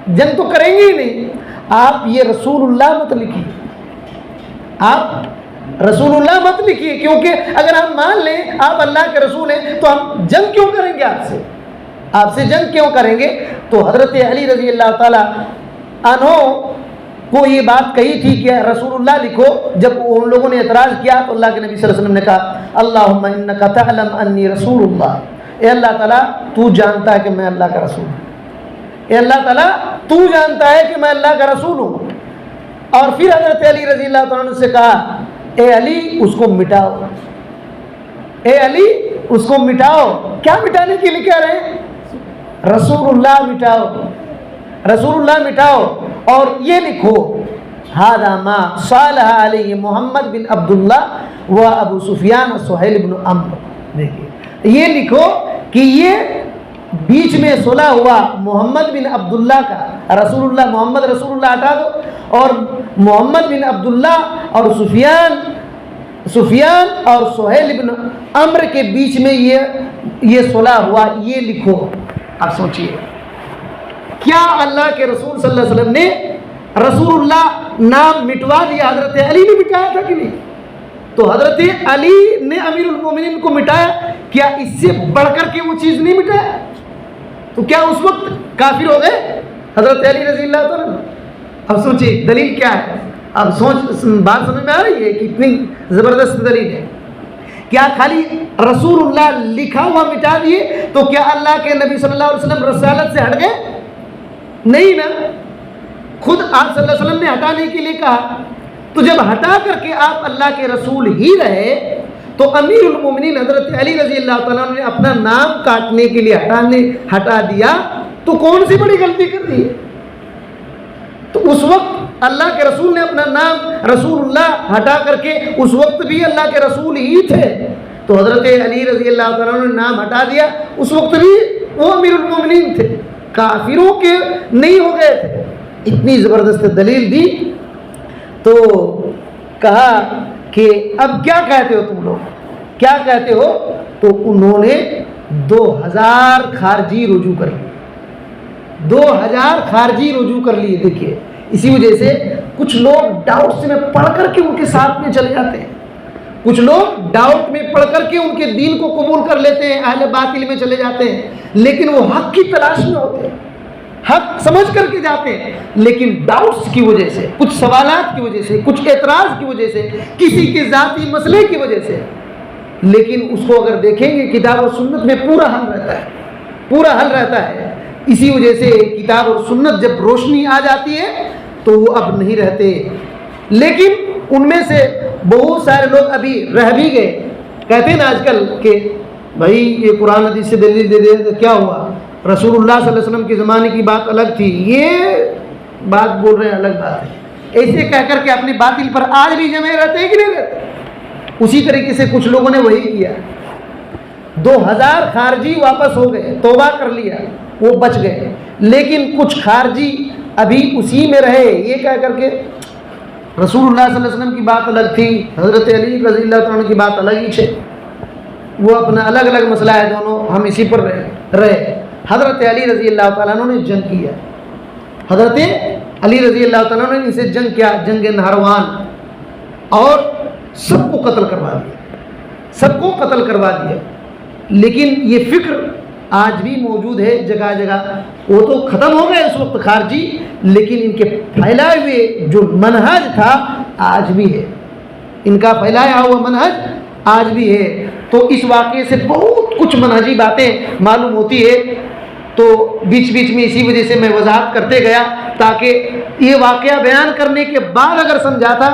جنگ تو کریں گے ہی نہیں. آپ یہ رسول اللہ مت لکھیے، آپ رسول اللہ مت لکھیے، کیونکہ اگر ہم مان لیں آپ اللہ کے رسول ہیں تو ہم جنگ کیوں کریں گے آپ سے جنگ کیوں کریں گے؟ تو حضرت علی رضی اللہ تعالیٰ عنہ کو یہ بات کہی تھی کہ رسول اللہ لکھو. جب ان لوگوں نے اعتراض کیا تو اللہ کے نبی صلی اللہ علیہ وسلم نے کہا اللہم انک تعلم انی رسول اللہ، اے اللہ تعالیٰ تو جانتا ہے کہ میں اللہ کا رسول ہوں. اے اللہ تعالیٰ تو جانتا ہے کہ میں اللہ کا رسول ہوں. اور پھر حضرت علی رضی اللہ تعالیٰ عنہ سے کہا اے علی اس کو مٹاؤ، اے علی اس کو مٹاؤ۔ کیا مٹانے کے لیے کہہ رہے ہیں؟ رسول اللہ مٹاؤ، رسول اللہ مٹاؤ، اور یہ لکھو ھذا ما صالح علیہ محمد بن عبداللہ و ابو سفیان و سہیل بن عمرو۔ دیکھیے یہ لکھو کہ یہ بیچ میں صلح ہوا محمد بن عبداللہ کا، رسول اللہ محمد رسول اللہ ہٹا دو، اور محمد بن عبداللہ اور سفیان اور سہیل بن عمرو کے بیچ میں یہ صلح ہوا، یہ لکھو۔ آپ سوچئے کیا اللہ کے رسول صلی اللہ علیہ وسلم نے رسول اللہ نام مٹوا دیا؟ حضرت علی نے مٹایا تھا کہ نہیں؟ تو حضرت علی نے امیر المومنین کو مٹایا، کیا اس سے بڑھ کر کے وہ چیز نہیں مٹایا؟ تو کیا اس وقت کافر ہو گئے حضرت علی رضی اللہ تعالیٰ؟ اب سوچئے دلیل کیا ہے؟ اب بات سمجھ میں آ رہی ہے کہ اتنی زبردست دلیل ہے۔ کیا خالی رسول اللہ لکھا ہوا مٹا دیے تو کیا اللہ کے نبی صلی اللہ علیہ وسلم رسالت سے ہٹ گئے؟ نہیں نا، خود آپ صلی اللہ علیہ وسلم نے ہٹانے کے لیے کہا، تو جب ہٹا کر کے آپ اللہ کے رسول ہی رہے تو امیر المومنین حضرت علی رضی اللہ تعالیٰ نے اپنا نام کاٹنے کے لیے ہٹا دیا، تو کون سی بڑی غلطی کر دی؟ تو اس وقت اللہ کے رسول نے اپنا نام رسول اللہ ہٹا کر کے، اس وقت بھی اللہ کے رسول ہی تھے، تو حضرت علی رضی اللہ تعالیٰ نے نام ہٹا دیا، اس وقت بھی وہ امیر المومنین تھے، کافروں کے نہیں ہو گئے تھے۔ اتنی زبردست دلیل دی تو کہا کہ اب کیا کہتے ہو تم لوگ، کیا کہتے ہو؟ تو انہوں نے 2000 خارجی رجوع کر لیے، 2000 خارجی رجوع کر لیے۔ دیکھیے اسی وجہ سے کچھ لوگ ڈاؤٹس میں پڑھ کر کے ان کے ساتھ میں چلے جاتے ہیں، کچھ لوگ ڈاؤٹ میں پڑھ کر کے ان کے دین کو قبول کر لیتے ہیں، اہل باطل میں چلے جاتے ہیں، لیکن وہ حق کی تلاش میں ہوتے ہیں، حق سمجھ کر کے جاتے ہیں، لیکن ڈاؤٹس کی وجہ سے، کچھ سوالات کی وجہ سے، کچھ اعتراض کی وجہ سے، کسی کے ذاتی مسئلے کی وجہ سے، لیکن اس کو اگر دیکھیں گے کتاب اور سنت میں پورا حل رہتا ہے، پورا حل رہتا ہے۔ اسی وجہ سے کتاب اور سنت جب روشنی آ جاتی ہے تو وہ اب نہیں رہتے، لیکن ان میں سے بہت سارے لوگ ابھی رہ بھی گئے، کہتے ہیں نا آج کل کہ بھائی یہ قرآن حدیث سے دلیل دے دے تو کیا ہوا، رسول اللہ صلی اللہ علیہ وسلم کے زمانے کی بات الگ تھی، یہ بات بول رہے ہیں الگ بات ہے، ایسے کہہ کر کے اپنی باطل پر آج بھی جمے رہتے ہیں کہ نہیں رہتے؟ اسی طریقے سے کچھ لوگوں نے وہی کیا، 2000 خارجی واپس ہو گئے، توبہ کر لیا، وہ بچ گئے، لیکن کچھ خارجی ابھی اسی میں رہے، یہ کہہ کر کے رسول اللہ صلی اللہ علیہ وسلم کی بات الگ تھی، حضرت علی رضی اللہ عنہ کی بات الگ ہی ہے، وہ اپنا الگ الگ مسئلہ ہے دونوں، ہم اسی پر رہے۔ حضرت علی رضی اللہ تعالیٰ عنہ نے جنگ کیا، حضرت علی رضی اللہ تعالیٰ عنہ نے اسے جنگ کیا، جنگ نہروان، اور سب کو قتل کروا دیا، سب کو قتل کروا دیا، لیکن یہ فکر آج بھی موجود ہے جگہ جگہ، وہ تو ختم ہو گئے اس وقت خارجی، لیکن ان کے پھیلائے ہوئے جو منہج تھا آج بھی ہے، ان کا پھیلایا ہوا منہج آج بھی ہے۔ تو اس واقعے سے بہت کچھ منہجی باتیں معلوم ہوتی ہے، تو بیچ بیچ میں اسی وجہ سے میں وضاحت کرتے گیا تاکہ یہ واقعہ بیان کرنے کے بعد اگر سمجھاتا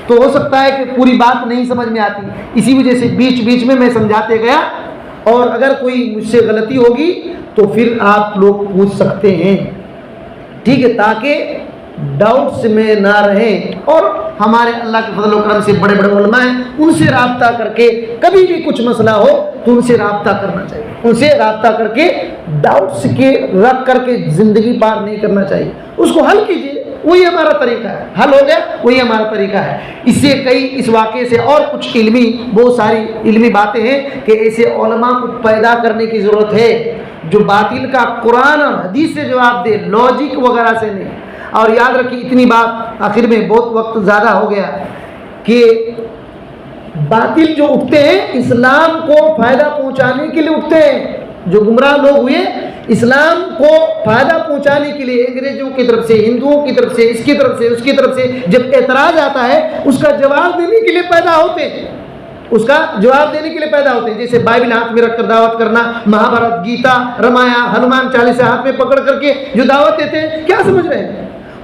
تو ہو سکتا ہے کہ پوری بات نہیں سمجھ میں آتی، اسی وجہ سے بیچ بیچ میں سمجھاتے گیا، اور اگر کوئی مجھ سے غلطی ہوگی تو پھر آپ لوگ پوچھ سکتے ہیں، ٹھیک ہے، تاکہ ڈاؤٹس میں نہ رہیں، اور ہمارے اللہ کے فضل و کرم سے بڑے بڑے علماء ہیں، ان سے رابطہ کر کے کبھی بھی کچھ مسئلہ ہو تو ان سے رابطہ کرنا چاہیے، ان سے رابطہ کر کے ڈاؤٹس کے رکھ کر کے زندگی پار نہیں کرنا چاہیے، اس کو حل کیجیے، وہی ہمارا طریقہ ہے، حل ہو گیا وہی ہمارا طریقہ ہے۔ اس سے اس واقعے سے اور کچھ بہت ساری علمی باتیں ہیں کہ ایسے علماء کو پیدا کرنے کی ضرورت ہے جو باطل کا قرآن اور حدیث سے جواب دے، لاجک وغیرہ سے نہیں۔ اور یاد رکھیے اتنی بات آخر میں، بہت وقت زیادہ ہو گیا، کہ باطل جو اٹھتے ہیں اسلام کو فائدہ پہنچانے کے لیے اٹھتے ہیں، جو گمراہ لوگ ہوئے اسلام کو فائدہ پہنچانے کے لیے انگریزوں کی طرف سے، ہندوؤں کی طرف سے، اس کی طرف سے، اس کی طرف سے جب اعتراض آتا ہے اس کا جواب دینے کے لیے پیدا ہوتے ہیں، اس کا جواب دینے کے لیے پیدا ہوتے ہیں، جیسے بائبل ہاتھ میں رکھ کر دعوت کرنا، مہابھارت، گیتا، رامایا، ہنومان چالیسا ہاتھ میں پکڑ کر کے جو دعوت دیتے ہیں، کیا سمجھ رہے ہیں؟